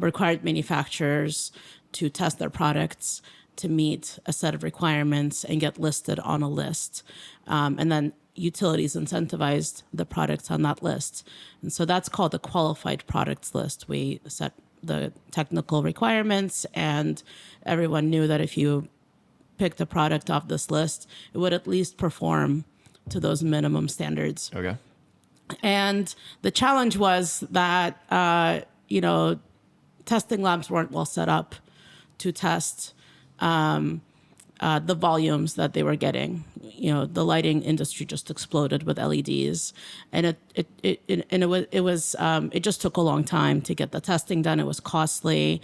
required manufacturers to test their products to meet a set of requirements and get listed on a list. And then utilities incentivized the products on that list. And so that's called the qualified products list. We set the technical requirements, and everyone knew that if you picked a product off this list, it would at least perform to those minimum standards. Okay. And the challenge was that, testing labs weren't well set up to test the volumes that they were getting. You know, the lighting industry just exploded with LEDs, and it just took a long time to get the testing done. It was costly.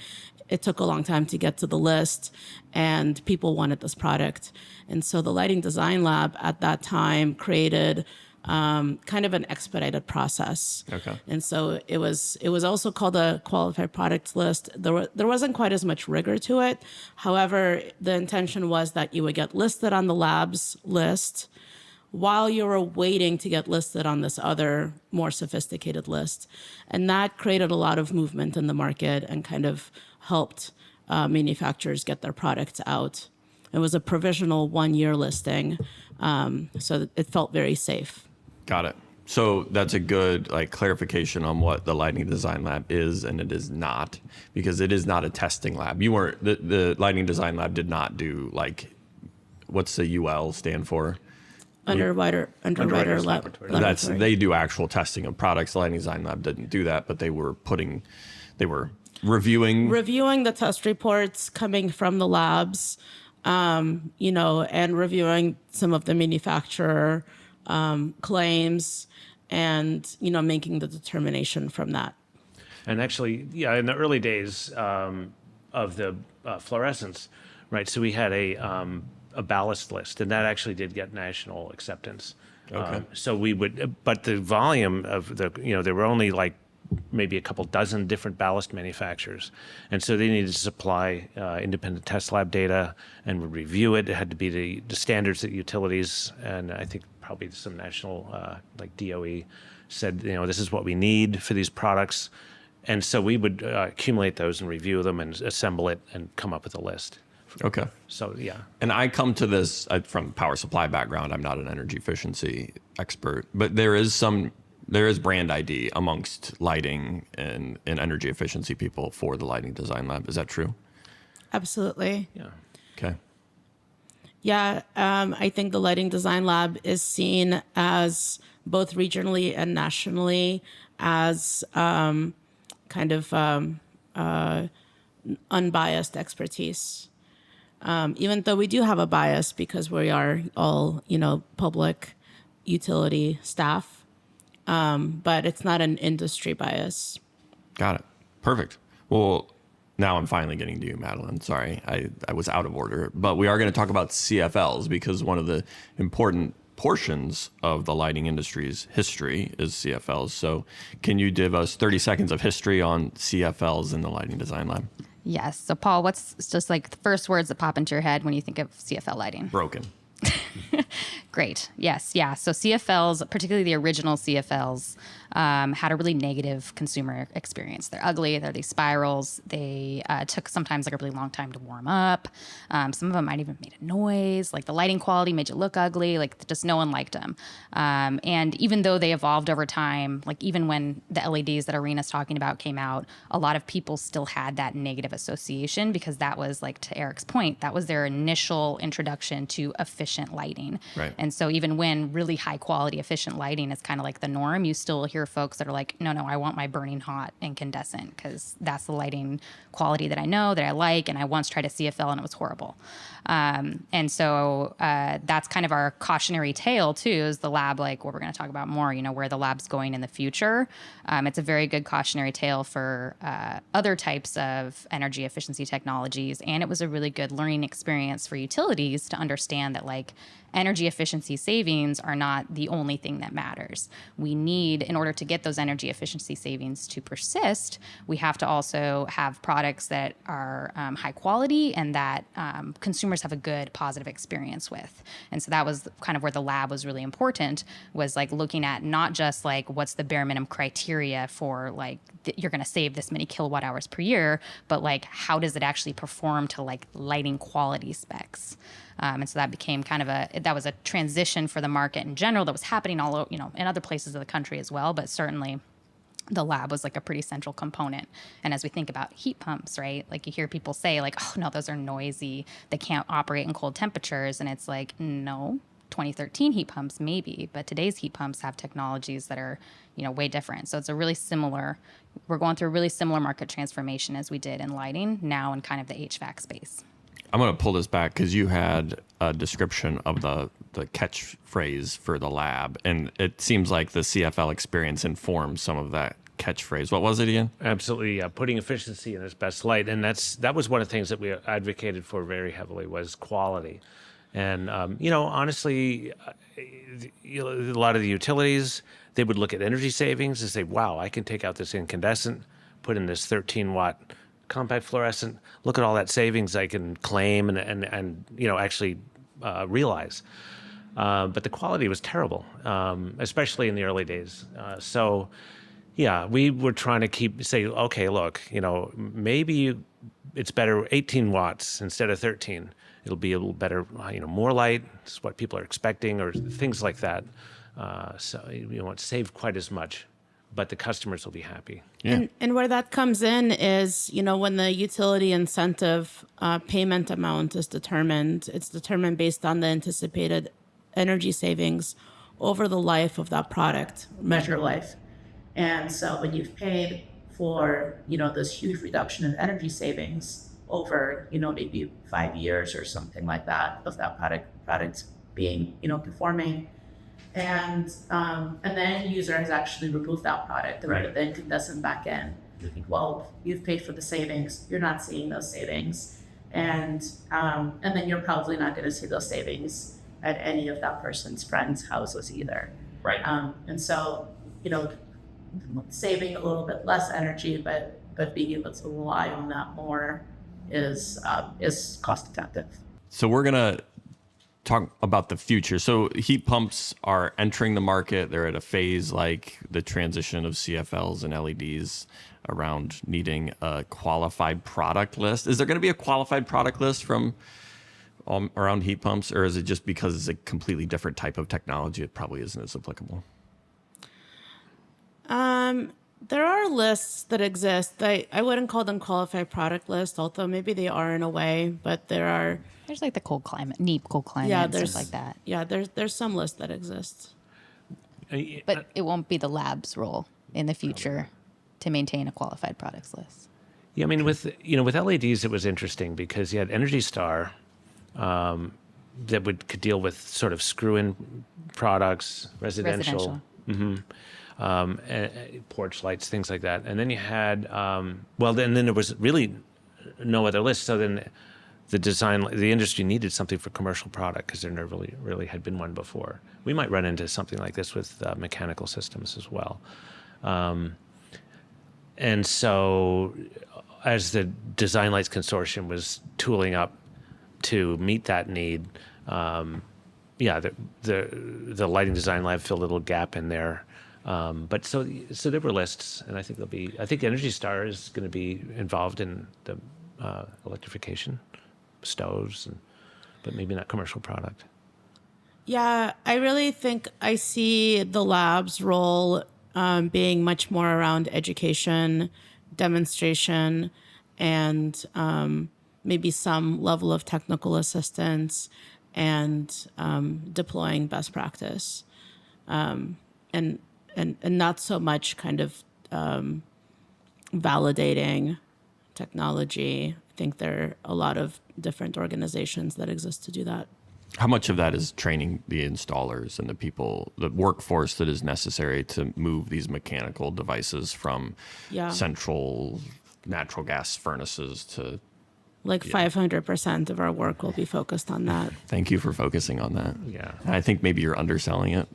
It took a long time to get to the list, and people wanted this product. And so the Lighting Design Lab at that time created kind of an expedited process. Okay. And so it was also called a qualified products list. There wasn't quite as much rigor to it. However, the intention was that you would get listed on the lab's list while you were waiting to get listed on this other more sophisticated list. And that created a lot of movement in the market and kind of helped manufacturers get their products out. It was a provisional 1-year listing, so it felt very safe. Got it. So that's a good clarification on what the Lighting Design Lab is and it is not, because it is not a testing lab. You weren't the Lighting Design Lab did not do what's the UL stand for? Underwriter Laboratory. They do actual testing of products. The Lighting Design Lab didn't do that, but they were reviewing the test reports coming from the labs, and reviewing some of the manufacturer claims, and making the determination from that. And actually, in the early days of the fluorescence, right? So we had a ballast list, and that actually did get national acceptance. Okay. So we would, but the volume of there were only maybe a couple dozen different ballast manufacturers. And so they needed to supply independent test lab data and would review it. It had to be the standards that utilities, and I think probably some national, DOE said, this is what we need for these products. And so we would accumulate those and review them and assemble it and come up with a list. Okay. So, yeah. And I come to this from power supply background. I'm not an energy efficiency expert, but there is brand ID amongst lighting and energy efficiency people for the Lighting Design Lab. Is that true? Absolutely. Yeah. Okay. Yeah, I think the Lighting Design Lab is seen as both regionally and nationally as unbiased expertise. Even though we do have a bias because we are all, public utility staff. But it's not an industry bias. Got it. Perfect. Well, now I'm finally getting to you, Madeline. Sorry, I was out of order. But we are going to talk about CFLs because one of the important portions of the lighting industry's history is CFLs. So can you give us 30 seconds of history on CFLs in the Lighting Design Lab? Yes. So Paul, what's just the first words that pop into your head when you think of CFL lighting? Broken. Great. Yes. Yeah. So CFLs, particularly the original CFLs, had a really negative consumer experience. They're ugly. They're these spirals. They took sometimes a really long time to warm up. Some of them might even made a noise. The lighting quality made you look ugly. Just no one liked them. And even though they evolved over time, even when the LEDs that Irina's talking about came out, a lot of people still had that negative association because that was, to Eric's point, that was their initial introduction to efficient lighting. Right. And so even when really high quality efficient lighting is kind of the norm, you still hear folks that are no, I want my burning hot incandescent because that's the lighting quality that I know, that I like, and I once tried a CFL and it was horrible. And so that's kind of our cautionary tale too, is the lab, what we're going to talk about more, where the lab's going in the future. It's a very good cautionary tale for other types of energy efficiency technologies. And it was a really good learning experience for utilities to understand that energy efficiency savings are not the only thing that matters. We need, in order to get those energy efficiency savings to persist, we have to also have products that are high quality and that consumers have a good, positive experience with. And so that was kind of where the lab was really important, was looking at not just what's the bare minimum criteria for you're going to save this many kilowatt hours per year, but how does it actually perform to lighting quality specs. And so that became that was a transition for the market in general that was happening all over, in other places of the country as well, but certainly the lab was a pretty central component. And as we think about heat pumps, right, you hear people say oh no, those are noisy, they can't operate in cold temperatures. And it's no, 2013 heat pumps maybe, but today's heat pumps have technologies that are, way different. So it's we're going through a really similar market transformation as we did in lighting now in kind of the HVAC space. I'm going to pull this back because you had a description of the catchphrase for the lab, and it seems like the CFL experience informed some of that catchphrase. What was it again? Absolutely, putting efficiency in its best light, and that was one of the things that we advocated for very heavily was quality. And honestly, a lot of the utilities, they would look at energy savings and say, "Wow, I can take out this incandescent, put in this 13-watt compact fluorescent. Look at all that savings I can claim and actually realize." But the quality was terrible, especially in the early days. So, yeah, we were trying to say, okay, look, maybe it's better 18 watts instead of 13. It'll be a little better, more light. It's what people are expecting, or things like that. So you won't save quite as much, but the customers will be happy. Yeah. And where that comes in is, when the utility incentive payment amount is determined, it's determined based on the anticipated energy savings over the life of that product, measure life. And so when you've paid for, this huge reduction in energy savings over, maybe 5 years or something like that of that product being, performing, and the end user has actually removed that product and put the incandescent back in. You think, well, you've paid for the savings, you're not seeing those savings, and then you're probably not going to see those savings at any of that person's friends' houses either. Right. And so, saving a little bit less energy, but being able to rely on that more is cost effective. So we're going to talk about the future. So heat pumps are entering the market. They're at a phase like the transition of CFLs and LEDs around needing a qualified product list. Is there going to be a qualified product list from around heat pumps, or is it just because it's a completely different type of technology, it probably isn't as applicable? There are lists that exist. I wouldn't call them qualified product lists, although maybe they are in a way, but there's like the cold climate, NEEP cold climate, stuff like that. Yeah, there's some list that exists. But it won't be the lab's role in the future to maintain a qualified products list. Yeah, I mean, with LEDs, it was interesting because you had Energy Star that could deal with sort of screw-in products, residential. Mm-hmm. Porch lights, things like that. And then you had, then there was really no other list. So then the industry needed something for commercial product because there never really had been one before. We might run into something like this with mechanical systems as well. And so as the Design Lights Consortium was tooling up to meet that need, the Lighting Design Lab filled a little gap in there. But so there were lists, and I think Energy Star is going to be involved in the electrification, stoves, but maybe not commercial product. Yeah, I really think I see the lab's role being much more around education, demonstration, and maybe some level of technical assistance and deploying best practice. And not so much kind of validating technology. I think there are a lot of different organizations that exist to do that. How much of that is training the installers and the workforce that is necessary to move these mechanical devices from central natural gas furnaces to... 500% of our work will be focused on that. Thank you for focusing on that. Yeah, I think maybe you're underselling it.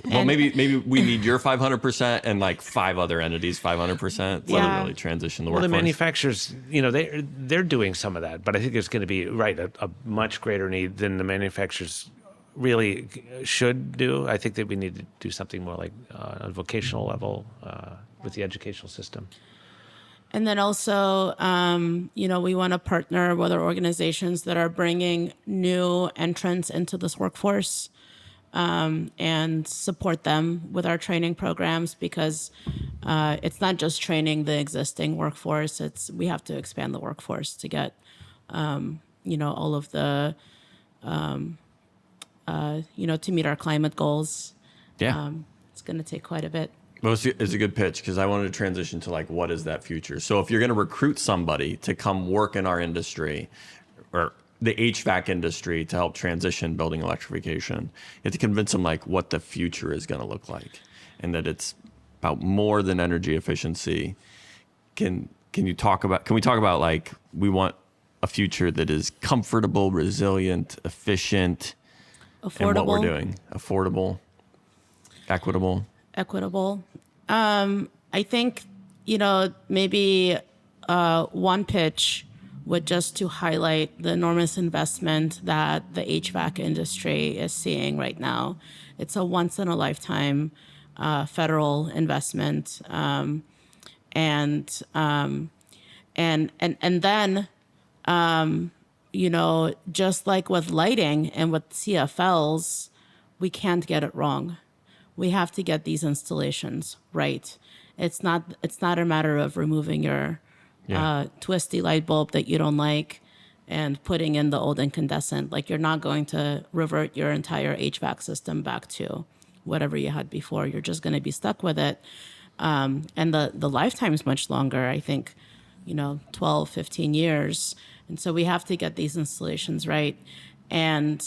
Maybe we need your 500% and like 5 other entities 500%. Let it really transition the workforce. Well, the manufacturers, they're doing some of that, but I think there's going to be a much greater need than the manufacturers really should do. I think that we need to do something more like on a vocational level with the educational system. And then also, we want to partner with our organizations that are bringing new entrants into this workforce and support them with our training programs because it's not just training the existing workforce. We have to expand the workforce to get, all of the, to meet our climate goals. Yeah. It's going to take quite a bit. Well, it's a good pitch because I wanted to transition to what is that future? So if you're going to recruit somebody to come work in our industry, or the HVAC industry to help transition building electrification. You have to convince them like what the future is going to look like, and that it's about more than energy efficiency. Can we talk about like we want a future that is comfortable, resilient, efficient, Affordable. and what we're doing? Affordable, equitable. I think, maybe one pitch would just to highlight the enormous investment that the HVAC industry is seeing right now. It's a once in a lifetime federal investment. And then, just like with lighting and with CFLs, we can't get it wrong. We have to get these installations right. It's not a matter of removing your twisty light bulb that you don't like and putting in the old incandescent. Like, you're not going to revert your entire HVAC system back to whatever you had before. You're just going to be stuck with it. And the lifetime is much longer, I think, 12, 15 years. And so we have to get these installations right. And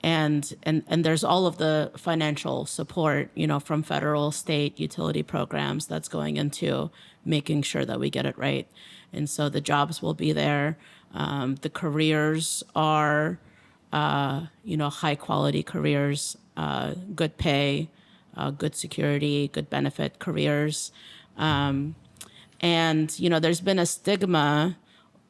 there's all of the financial support, from federal, state, utility programs that's going into making sure that we get it right. And so the jobs will be there. The careers are, high quality careers, good pay, good security, good benefit careers. And, there's been a stigma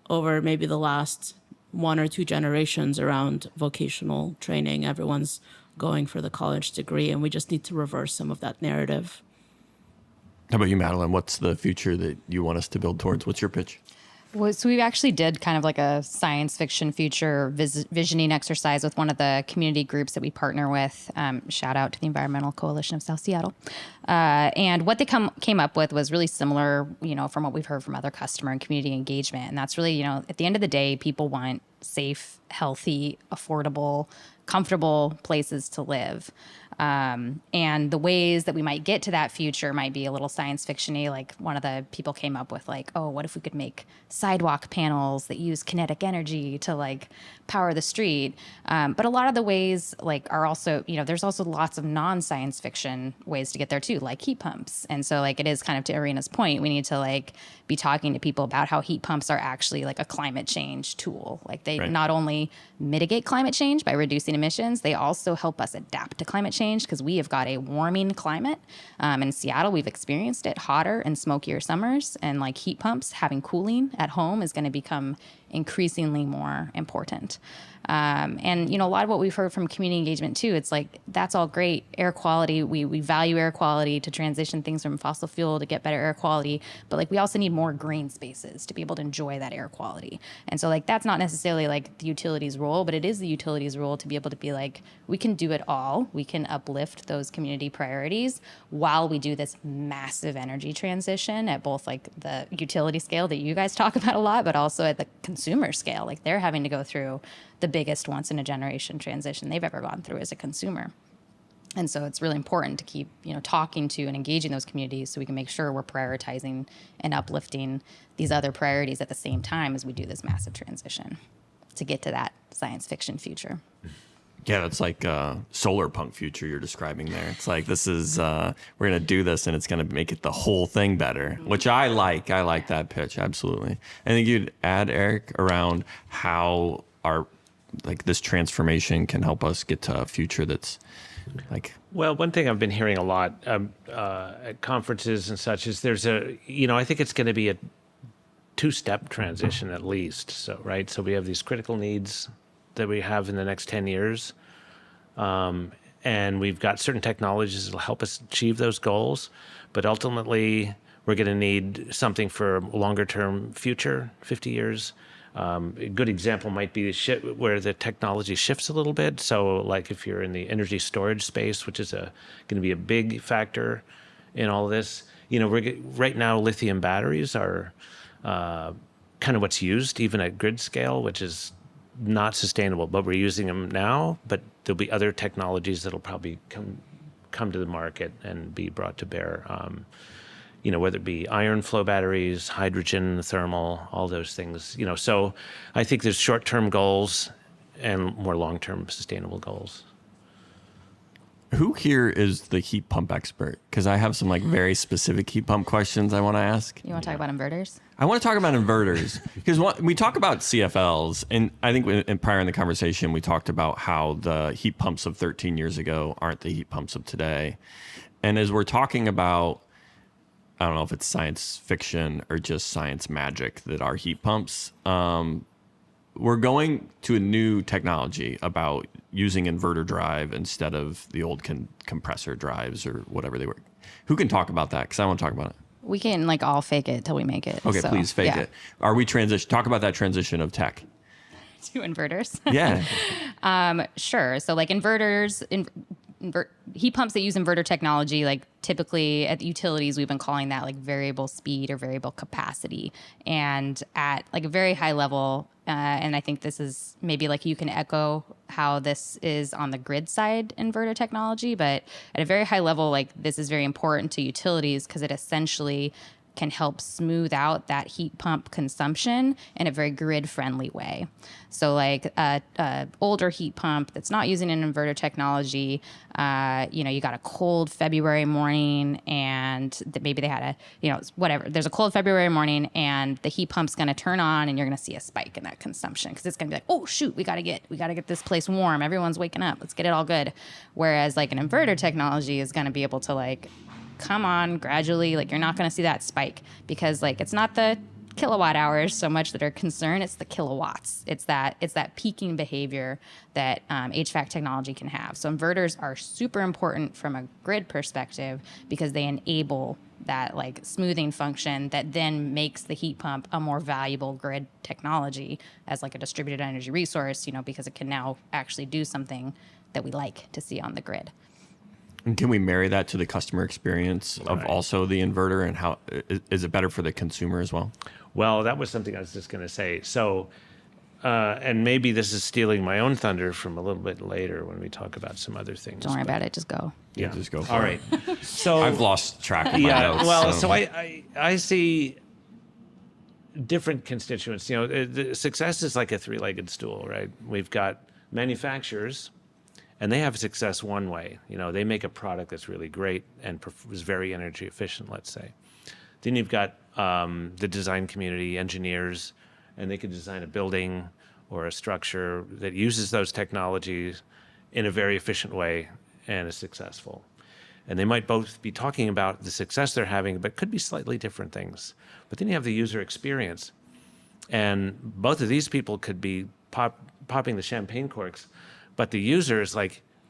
over maybe the last 1 or 2 generations around vocational training. Everyone's going for the college degree, and we just need to reverse some of that narrative. How about you, Madeline? What's the future that you want us to build towards? What's your pitch? Well, so we actually did kind of like a science fiction future visioning exercise with one of the community groups that we partner with. Shout out to the Environmental Coalition of South Seattle. And what they came up with was really similar, from what we've heard from other customer and community engagement. And that's really, at the end of the day, people want safe, healthy, affordable, comfortable places to live. And the ways that we might get to that future might be a little science fiction-y. Like, one of the people came up with like, oh, what if we could make sidewalk panels that use kinetic energy to like power the street? But a lot of the ways are also, there's also lots of non-science fiction ways to get there too, like heat pumps. And so it is kind of to Irina's point, we need to be talking to people about how heat pumps are actually a climate change tool. They Right. not only mitigate climate change by reducing emissions, they also help us adapt to climate change because we have got a warming climate. In Seattle, we've experienced it hotter and smokier summers, and heat pumps, having cooling at home is going to become increasingly more important. And a lot of what we've heard from community engagement too, it's that's all great. Air quality, we value air quality to transition things from fossil fuel to get better air quality, but we also need more green spaces to be able to enjoy that air quality. And so that's not necessarily the utilities role, but it is the utilities role to be able to be we can do it all. We can uplift those community priorities while we do this massive energy transition at both the utility scale that you guys talk about a lot, but also at the consumer scale. They're having to go through the biggest once in a generation transition they've ever gone through as a consumer. And so it's really important to keep, talking to and engaging those communities so we can make sure we're prioritizing and uplifting these other priorities at the same time as we do this massive transition to get to that science fiction future. Yeah, that's solar punk future you're describing there. It's this is, we're going to do this and it's going to make it the whole thing better, which I like. I like that pitch. Absolutely. I think you'd add, Eric, around how our, this transformation can help us get to a future that's Well, one thing I've been hearing a lot at conferences and such is there's I think it's going to be a 2-step transition at least. So, right. So we have these critical needs that we have in the next 10 years. And we've got certain technologies that will help us achieve those goals. But ultimately, we're going to need something for a longer term future, 50 years. A good example might be where the technology shifts a little bit. So if you're in the energy storage space, which is going to be a big factor in all this, right now, lithium batteries are kind of what's used even at grid scale, which is not sustainable, but we're using them now. But there'll be other technologies that'll probably come to the market and be brought to bear. whether it be iron flow batteries, hydrogen, thermal, all those things. So I think there's short-term goals and more long-term sustainable goals. Who here is the heat pump expert? Because I have some very specific heat pump questions I want to ask. You want to talk about inverters? I want to talk about inverters because we talk about CFLs, and I think prior in the conversation we talked about how the heat pumps of 13 years ago aren't the heat pumps of today. And as we're talking about, I don't know if it's science fiction or just science magic that our heat pumps, we're going to a new technology about using inverter drive instead of the old compressor drives or whatever they were. Who can talk about that? Because I want to talk about it. We can all fake it till we make it. Okay, so, please fake it. Are we talk about that transition of tech? To inverters? Yeah. Sure. So inverters, heat pumps that use inverter technology, typically at the utilities, we've been calling that variable speed or variable capacity. And at a very high level, and I think this is maybe you can echo how this is on the grid side inverter technology, but at a very high level, this is very important to utilities because it essentially can help smooth out that heat pump consumption in a very grid-friendly way. So a older heat pump that's not using an inverter technology, you got a cold February morning and maybe they had whatever. There's a cold February morning and the heat pump's going to turn on and you're going to see a spike in that consumption because it's going to be oh shoot, we got to get this place warm. Everyone's waking up. Let's get it all good. Whereas an inverter technology is going to be able to come on gradually. You're not going to see that spike because it's not the kilowatt hours so much that are concerned, it's the kilowatts. It's that peaking behavior that HVAC technology can have. So inverters are super important from a grid perspective because they enable that smoothing function that then makes the heat pump a more valuable grid technology as a distributed energy resource, because it can now actually do something that we like to see on the grid. And can we marry that to the customer experience of also the inverter, and how is it better for the consumer as well? Well, that was something I was just going to say. So, and maybe this is stealing my own thunder from a little bit later when we talk about some other things. Don't worry about it. Just go. Yeah, just go for All it. right. So I've lost track of my notes. Well, so I see different constituents. The success is like a three-legged stool, right? We've got manufacturers, and they have success one way. They make a product that's really great and is very energy efficient, let's say. Then you've got the design community, engineers, and they could design a building or a structure that uses those technologies in a very efficient way and is successful. And they might both be talking about the success they're having, but could be slightly different things. But then you have the user experience. And both of these people could be popping the champagne corks, but the user is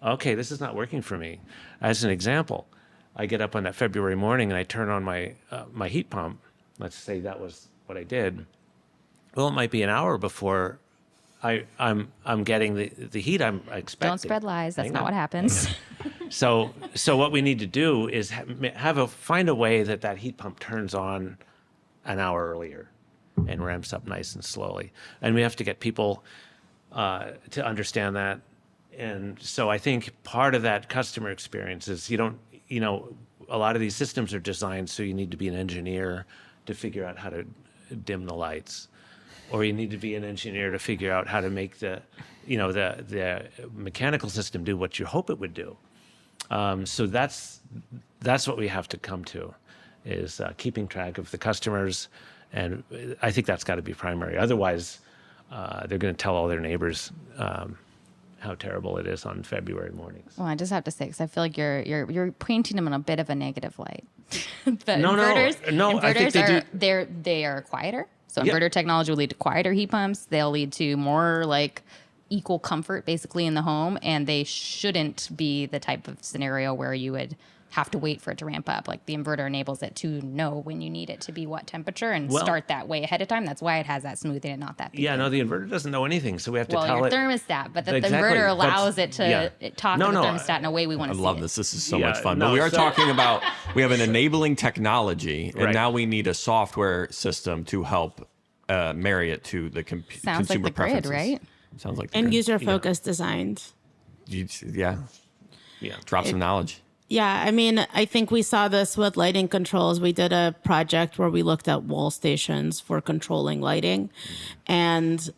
okay, this is not working for me. As an example, I get up on that February morning and I turn on my my heat pump. Let's say that was what I did. Well, it might be an hour before I'm getting the heat I'm expecting. Don't spread lies. That's not what happens. So what we need to do is find a way that heat pump turns on an hour earlier and ramps up nice and slowly. And we have to get people to understand that. And so I think part of that customer experience is a lot of these systems are designed so you need to be an engineer to figure out how to dim the lights, or you need to be an engineer to figure out how to make the mechanical system do what you hope it would do. So that's what we have to come to, is keeping track of the customers, and I think that's got to be primary. Otherwise, they're going to tell all their neighbors how terrible it is on February mornings. Well, I just have to say, because I feel like you're painting them in a bit of a negative light. No, inverters I think they are quieter. So inverter technology will lead to quieter heat pumps. They'll lead to more equal comfort basically in the home, and they shouldn't be the type of scenario where you would have to wait for it to ramp up. The inverter enables it to know when you need it to be what temperature and start that way ahead of time. That's why it has that smoothing and not that peaking. Yeah, no, the inverter doesn't know anything, so we have to tell your it. thermostat, but the Exactly. inverter allows it to talk to the thermostat in a way we want to see. I love this. This is so much fun. But we are talking about, we have an enabling technology, and now we need a software system to help marry it to the Sounds consumer like the preferences. grid, right? Sounds like the And grid. user-focused designs. Yeah. Drop some knowledge. Yeah, I mean, I think we saw this with lighting controls. We did a project where we looked at wall stations for controlling lighting. And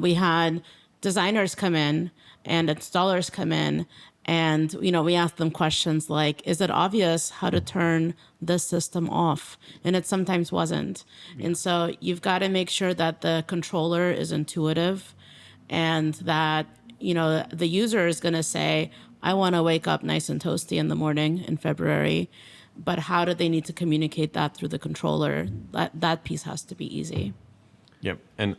we had designers come in and installers come in. And, we asked them questions like, is it obvious how to turn this system off? And it sometimes wasn't. Yeah. And so you've got to make sure that the controller is intuitive and that, the user is going to say, I want to wake up nice and toasty in the morning in February, but how do they need to communicate that through the controller? That piece has to be easy. Yep. And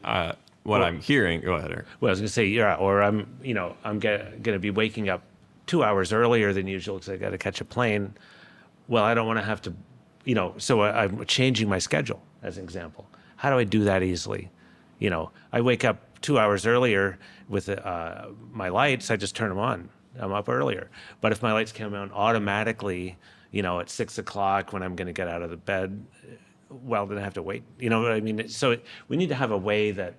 what I'm hearing, go ahead, Eric. Well, I was going to say, yeah, or I'm going to be waking up 2 hours earlier than usual because I got to catch a plane. Well, I don't want to have to, so I'm changing my schedule as an example. How do I do that easily? I wake up 2 hours earlier with my lights, I just turn them on. I'm up earlier. But if my lights come on automatically, at 6 o'clock when I'm going to get out of the bed, well, then I have to wait. You know what I mean? So we need to have a way that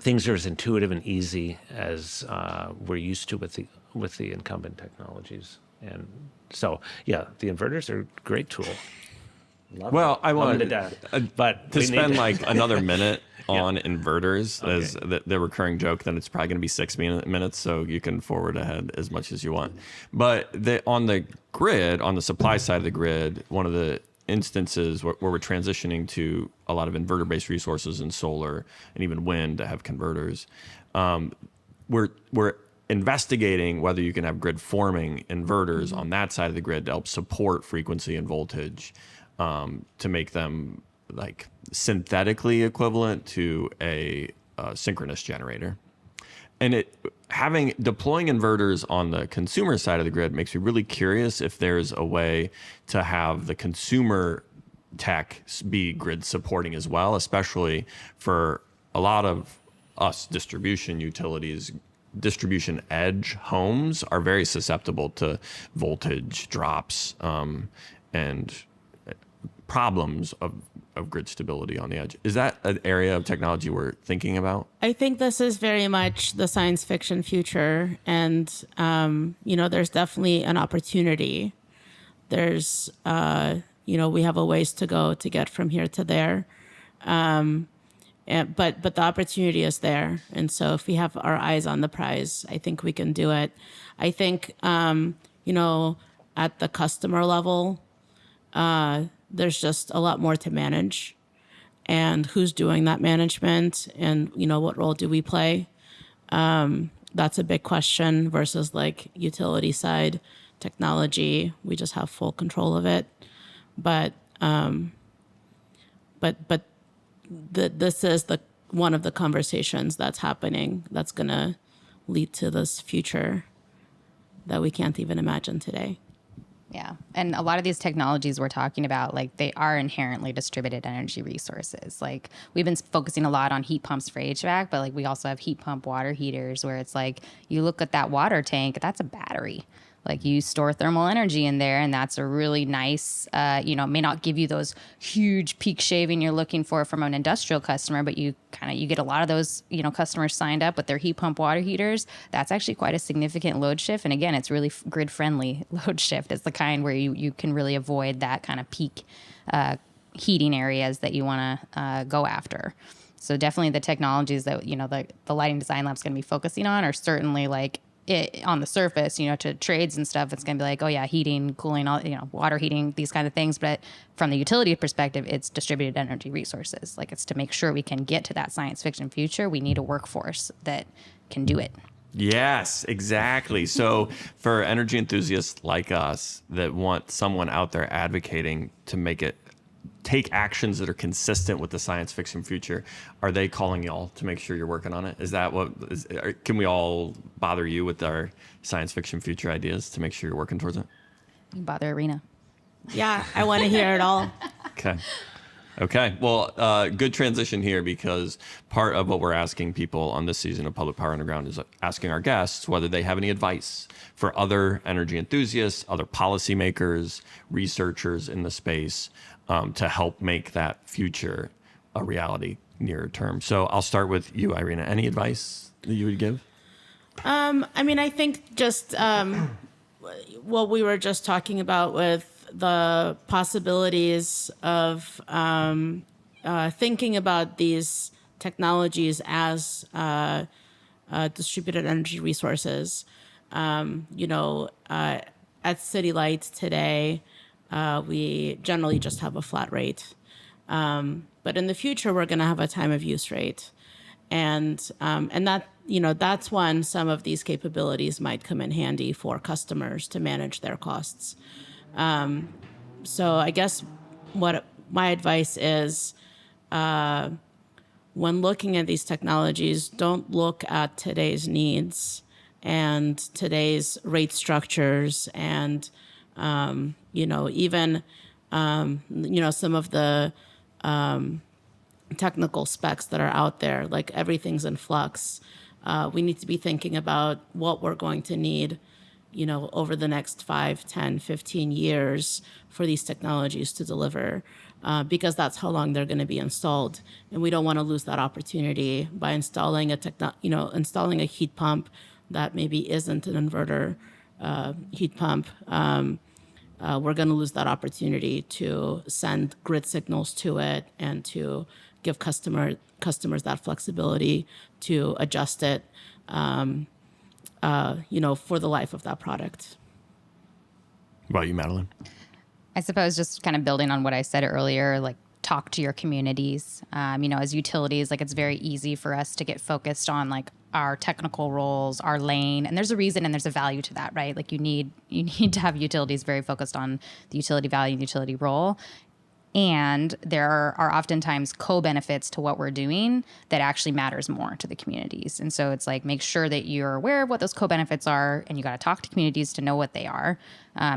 things are as intuitive and easy as we're used to with the incumbent technologies. And so, yeah, the inverters are a great tool. Well, I wanted to spend like another minute on inverters as the recurring joke that it's probably going to be 6 minutes, so you can forward ahead as much as you want. But on the grid, on the supply side of the grid, one of the instances where we're transitioning to a lot of inverter-based resources in solar and even wind to have converters, we're investigating whether you can have grid forming inverters on that side of the grid to help support frequency and voltage. To make them like synthetically equivalent to a synchronous generator. And deploying inverters on the consumer side of the grid makes me really curious if there's a way to have the consumer tech be grid supporting as well, especially for a lot of us distribution utilities. Distribution edge homes are very susceptible to voltage drops and problems of grid stability on the edge. Is that an area of technology we're thinking about? I think this is very much the science fiction future. And, there's definitely an opportunity. There's, we have a ways to go to get from here to there. But the opportunity is there. And so if we have our eyes on the prize, I think we can do it. I think, at the customer level, there's just a lot more to manage, and who's doing that management, and what role do we play? That's a big question versus like utility side technology. We just have full control of it, but this is one of the conversations that's happening that's gonna lead to this future that we can't even imagine today. Yeah. And a lot of these technologies we're talking about, like, they are inherently distributed energy resources. Like, we've been focusing a lot on heat pumps for HVAC, but like we also have heat pump water heaters where it's like you look at that water tank, that's a battery. Like, you store thermal energy in there, and that's a really nice, may not give you those huge peak shaving you're looking for from an industrial customer, but you get a lot of those, customers signed up with their heat pump water heaters. That's actually quite a significant load shift. And again, it's really grid friendly load shift. It's the kind where you can really avoid that kind of peak heating areas that you want to go after. So definitely the technologies that, the Lighting Design Lab's going to be focusing on are certainly like, it on the surface, to trades and stuff, it's going to be like, oh yeah, heating, cooling, all, water heating, these kind of things. But from the utility perspective, it's distributed energy resources. Like, it's to make sure we can get to that science fiction future. We need a workforce that can do it. Yes, exactly. So for energy enthusiasts like us that want someone out there advocating to take actions that are consistent with the science fiction future, are they calling y'all to make sure you're working on it? Is that can we all bother you with our science fiction future ideas to make sure you're working towards it? You bother Irina. Yeah, I want to hear it all. Okay. Well, good transition here, because part of what we're asking people on this season of Public Power Underground is asking our guests whether they have any advice for other energy enthusiasts, other policymakers, researchers in the space, to help make that future a reality nearer term. So I'll start with you, Irina. Any advice that you would give? I think just what we were just talking about with the possibilities of thinking about these technologies as distributed energy resources. At City Lights today, we generally just have a flat rate. But in the future, we're going to have a time of use rate. And that, that's when some of these capabilities might come in handy for customers to manage their costs. So I guess what my advice is, when looking at these technologies, don't look at today's needs and today's rate structures and, even, some of the technical specs that are out there, like everything's in flux. We need to be thinking about what we're going to need, over the next 5, 10, 15 years for these technologies to deliver, because that's how long they're going to be installed. And we don't want to lose that opportunity by installing installing a heat pump that maybe isn't an inverter heat pump. We're going to lose that opportunity to send grid signals to it and to give customers that flexibility to adjust it, for the life of that product. What about you, Madeline? I suppose just kind of building on what I said earlier, like talk to your communities. As utilities, like it's very easy for us to get focused on like our technical roles, our lane, and there's a reason and there's a value to that, right? Like you need to have utilities very focused on the utility value and utility role. And there are oftentimes co-benefits to what we're doing that actually matters more to the communities. And so it's like, make sure that you're aware of what those co-benefits are, and you got to talk to communities to know what they are,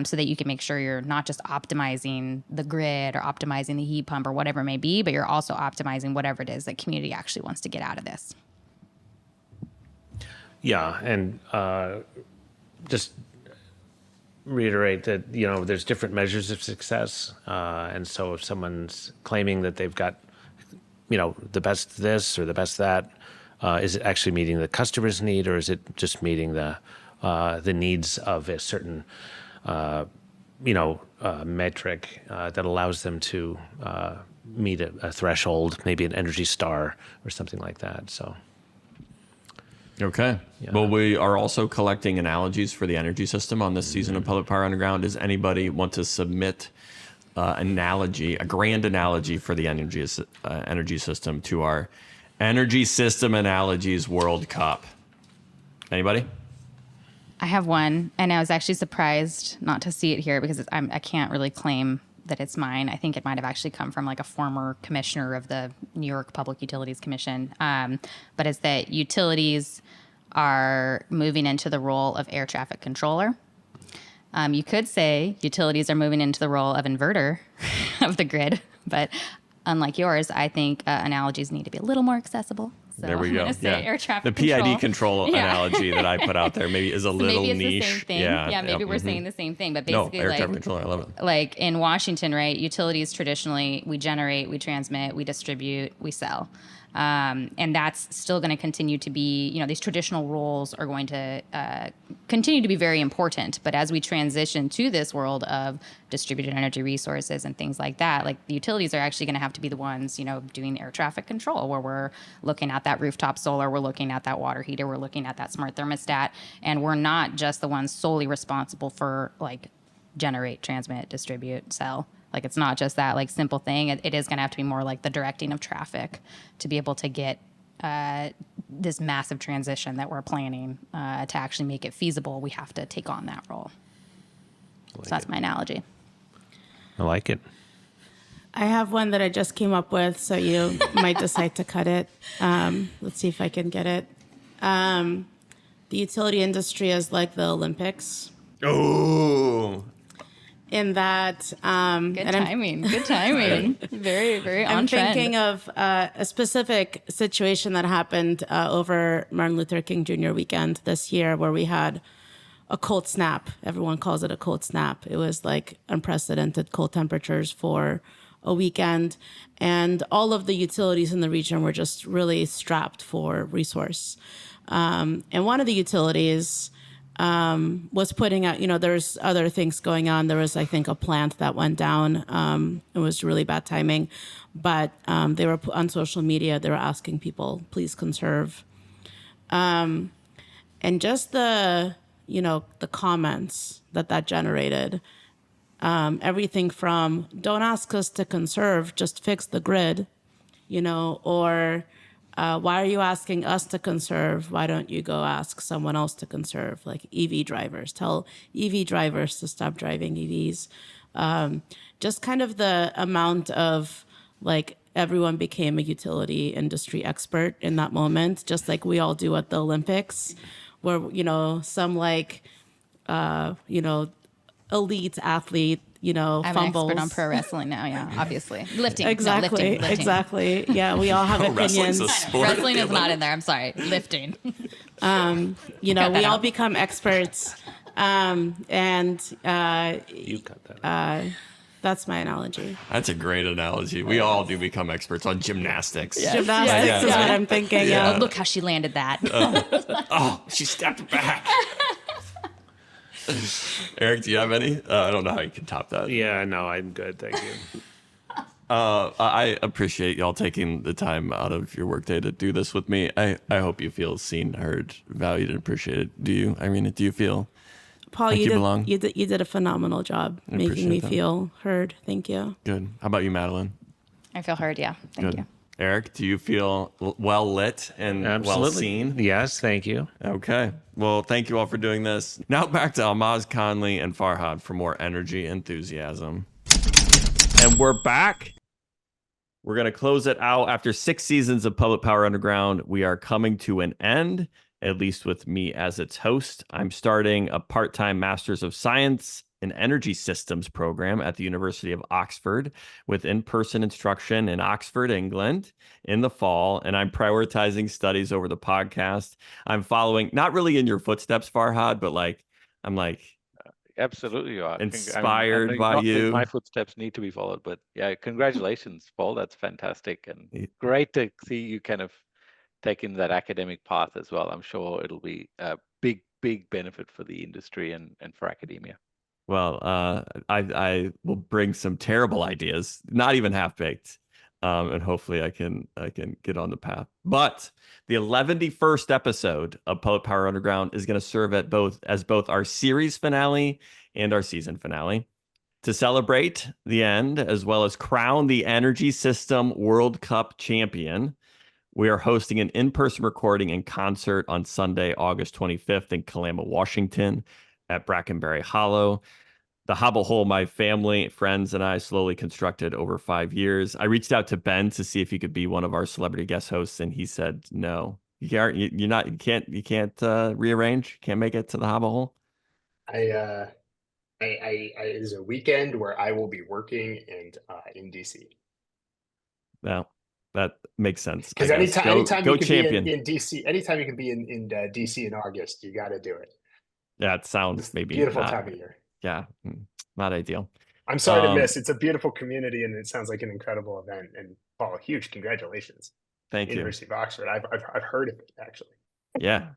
so that you can make sure you're not just optimizing the grid or optimizing the heat pump or whatever it may be, but you're also optimizing whatever it is that community actually wants to get out of this. Yeah, and just reiterate that there's different measures of success, and so if someone's claiming that they've got the best this or the best that, is it actually meeting the customer's need, or is it just meeting the needs of a certain metric that allows them to meet a threshold, maybe an Energy Star or something like that. So. Okay. Yeah. Well, we are also collecting analogies for the energy system on this season of Public Power Underground. Does anybody want to submit a grand analogy for the energy system to our Energy System Analogies World Cup? Anybody? I have one, and I was actually surprised not to see it here because I can't really claim that it's mine. I think it might have actually come from like a former commissioner of the New York Public Utilities Commission. But it's that utilities are moving into the role of air traffic controller. You could say utilities are moving into the role of inverter of the grid, but unlike yours, I think analogies need to be a little more accessible. So there we go. Yeah. Air traffic the control. PID control analogy that I put out there maybe is a little maybe it's niche. The same thing. Yeah, maybe we're saying the same thing, but basically, air traffic controller, I love it. Like in Washington, right? Utilities traditionally, we generate, we transmit, we distribute, we sell. And that's still going to continue to be, these traditional roles are going to continue to be very important. But as we transition to this world of distributed energy resources and things like that, like the utilities are actually going to have to be the ones, doing air traffic control, where we're looking at that rooftop solar, we're looking at that water heater, we're looking at that smart thermostat, and we're not just the ones solely responsible for like generate, transmit, distribute, sell. Like it's not just that like simple thing. It is going to have to be more like the directing of traffic to be able to get this massive transition that we're planning to actually make it feasible. We have to take on that role. So that's my analogy. I like it. I have one that I just came up with, so you might decide to cut it. Let's see if I can get it. The utility industry is like the Olympics. Oh. In that, Good timing. Very, very on I'm trend. thinking of a specific situation that happened over Martin Luther King Jr. weekend this year, where we had a cold snap. Everyone calls it a cold snap. It was like unprecedented cold temperatures for a weekend, and all of the utilities in the region were just really strapped for resource. And one of the utilities was putting out, there's other things going on. There was, I think, a plant that went down. It was really bad timing, but they were on social media. They were asking people, please conserve. And just the comments that generated, everything from don't ask us to conserve, just fix the grid, or why are you asking us to conserve? Why don't you go ask someone else to conserve? Like EV drivers, tell EV drivers to stop driving EVs. Just kind of the amount of everyone became a utility industry expert in that moment, just like we all do at the Olympics, where, some elite athlete, I'm fumbles. an expert on pro wrestling now, yeah, obviously. Lifting. Exactly, No, lifting. exactly. Yeah, we all have Wrestling's opinions. a sport. Wrestling is not in there. I'm sorry. Lifting. We all become experts. And You cut that. that's my analogy. That's a great analogy. We all do become experts on gymnastics. Gymnastics Yeah. is what I'm thinking. Yeah. Oh, look how she landed that. Oh, she stepped back. Eric, do you have any? I don't know how you can top that. Yeah, no, I'm good. Thank you. I appreciate y'all taking the time out of your workday to do this with me. I hope you feel seen, heard, valued, and appreciated. Do you, Irina? Do you feel Paul, like you belong? you did a phenomenal job making me feel heard. Thank you. Good. How about you, Madeline? I feel heard, yeah. Thank Good. you. Eric, do you feel well lit and well Absolutely. seen? Yes, thank you. Okay. Well, thank you all for doing this. Now back to Ahlmahz, Conley, and Farhad for more energy enthusiasm. And we're back. We're going to close it out. After 6 seasons of Public Power Underground, we are coming to an end, at least with me as its host. I'm starting a part-time Masters of Science in Energy Systems program at the University of Oxford with in-person instruction in Oxford, England in the fall. And I'm prioritizing studies over the podcast. I'm following, not really in your footsteps, Farhad, but I'm Absolutely, you are. Inspired I mean, by not that you. My footsteps need to be followed, but yeah, congratulations, Paul. That's fantastic and great to see you kind of taking that academic path as well. I'm sure it'll be a big benefit for the industry and for academia. Well, I will bring some terrible ideas, not even half baked, and hopefully I can get on the path. But the 11th episode of Public Power Underground is going to serve as both our series finale and our season finale to celebrate the end, as well as crown the Energy System World Cup champion. We are hosting an in-person recording and concert on Sunday, August 25th in Kalama, Washington at Brackenberry Hollow. The Hobble Hole my family, friends, and I slowly constructed over 5 years. I reached out to Ben to see if he could be one of our celebrity guest hosts, and he said no. You can't rearrange. Can't make it to the Hobble Hole. I it is a weekend where I will be working and in DC. No, that makes sense. Because I guess. anytime go you can champion. be in DC, anytime you can be in DC in August, you got to do it. Yeah, it sounds It's maybe beautiful not, time of year. Yeah, not ideal. I'm sorry to miss. It's a beautiful community, and it sounds like an incredible event. And Paul, huge congratulations! Thank you. University of Oxford. I've heard of it actually. Yeah.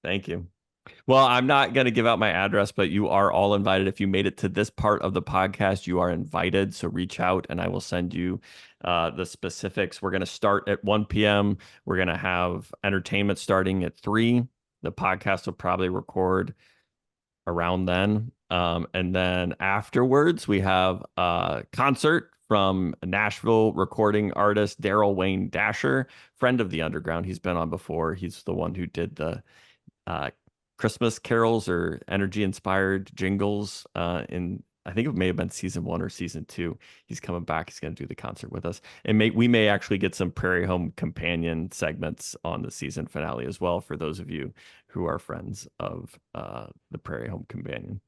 Thank you. Well, I'm not going to give out my address, but you are all invited. If you made it to this part of the podcast, you are invited. So reach out and I will send you the specifics. We're going to start at 1 p.m. We're going to have entertainment starting at 3. The podcast will probably record around then. And then afterwards, we have a concert from Nashville recording artist Daryl Wayne Dasher, friend of the Underground. He's been on before. He's the one who did the Christmas carols or energy inspired jingles in, I think it may have been season 1 or season 2. He's coming back. He's going to do the concert with us, and we may actually get some Prairie Home companion segments on the season finale as well for those of you who are friends of the Prairie Home companion.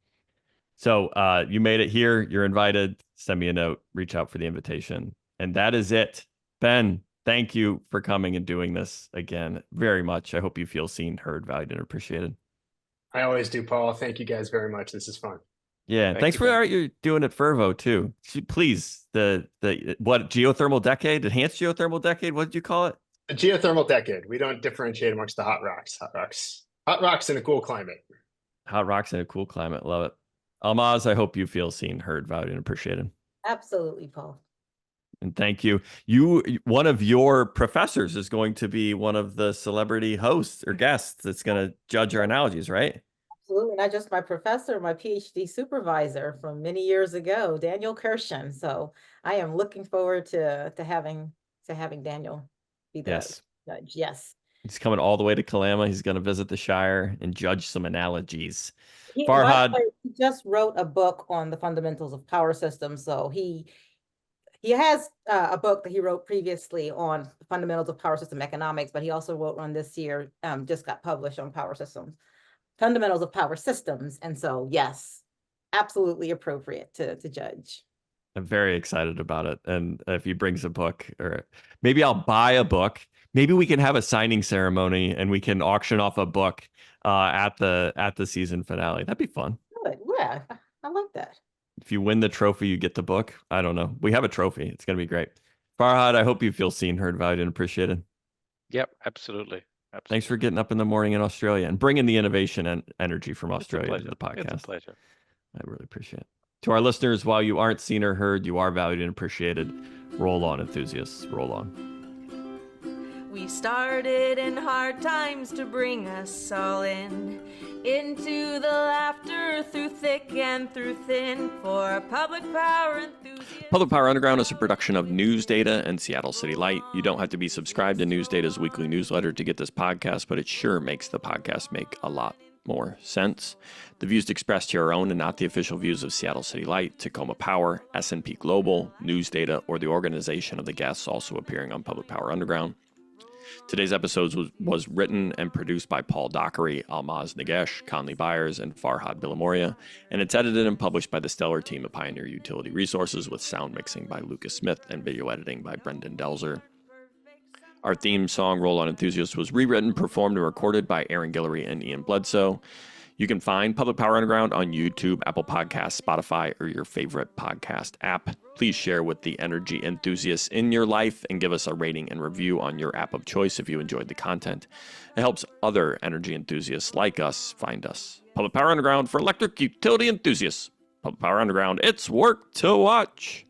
So you made it here. You're invited. Send me a note. Reach out for the invitation, and that is it. Ben, thank you for coming and doing this again very much. I hope you feel seen, heard, valued, and appreciated. I always do, Paul. Thank you guys very much. This is fun. Yeah, thanks for what you're doing at Fervo too. Please, the what geothermal decade, enhanced geothermal decade? What did you call it? The geothermal decade. We don't differentiate amongst the hot rocks. Hot rocks Hot rocks in a cool climate. Hot rocks in a cool climate. Love it. Ahlmahz, I hope you feel seen, heard, valued, and appreciated. Absolutely, Paul. And thank you. One of your professors is going to be one of the celebrity hosts or guests that's going to judge our analogies, right? Absolutely. Not just my professor, my PhD supervisor from many years ago, Daniel Kirshen. So I am looking forward to having Daniel be the judge. Yes. He's coming all the way to Kalama. He's going to visit the Shire and judge some analogies. By Farhad, the way, he just wrote a book on the fundamentals of power systems. So he has a book that he wrote previously on the fundamentals of power system economics, but he also wrote one this year, just got published on power systems, fundamentals of power systems. And so, yes, absolutely appropriate to judge. I'm very excited about it. And if he brings a book, or maybe I'll buy a book. Maybe we can have a signing ceremony and we can auction off a book at the season finale. That'd be fun. Good. Yeah, I like that. If you win the trophy, you get the book. I don't know. We have a trophy. It's going to be great. Farhad, I hope you feel seen, heard, valued, and appreciated. Yep, absolutely. Thanks for getting up in the morning in Australia and bringing the innovation and energy from Australia to the podcast. It's a pleasure. I really appreciate it. To our listeners, while you aren't seen or heard, you are valued and appreciated. Roll on, enthusiasts. Roll on. We started in hard times to bring us all into the laughter through thick and through thin for public power enthusiasts. Public Power Underground is a production of News Data and Seattle City Light. You don't have to be subscribed to News Data's weekly newsletter to get this podcast, but it sure makes the podcast make a lot more sense. The views expressed here are own and not the official views of Seattle City Light, Tacoma Power, S&P Global, News Data, or the organization of the guests also appearing on Public Power Underground. Today's episode was written and produced by Paul Dockery, Ahlmahz Negash, Conley Byers, and Farhad Billimoria, and it's edited and published by the stellar team of Pioneer Utility Resources with sound mixing by Lucas Smith and video editing by Brendan Delzer. Our theme song, Roll On Enthusiast, was rewritten, performed, and recorded by Aaron Guillory and Ian Bledsoe. You can find Public Power Underground on YouTube, Apple Podcasts, Spotify, or your favorite podcast app. Please share with the energy enthusiasts in your life and give us a rating and review on your app of choice if you enjoyed the content. It helps other energy enthusiasts like us find us. Public Power Underground for electric utility enthusiasts. Public Power Underground, it's work to watch.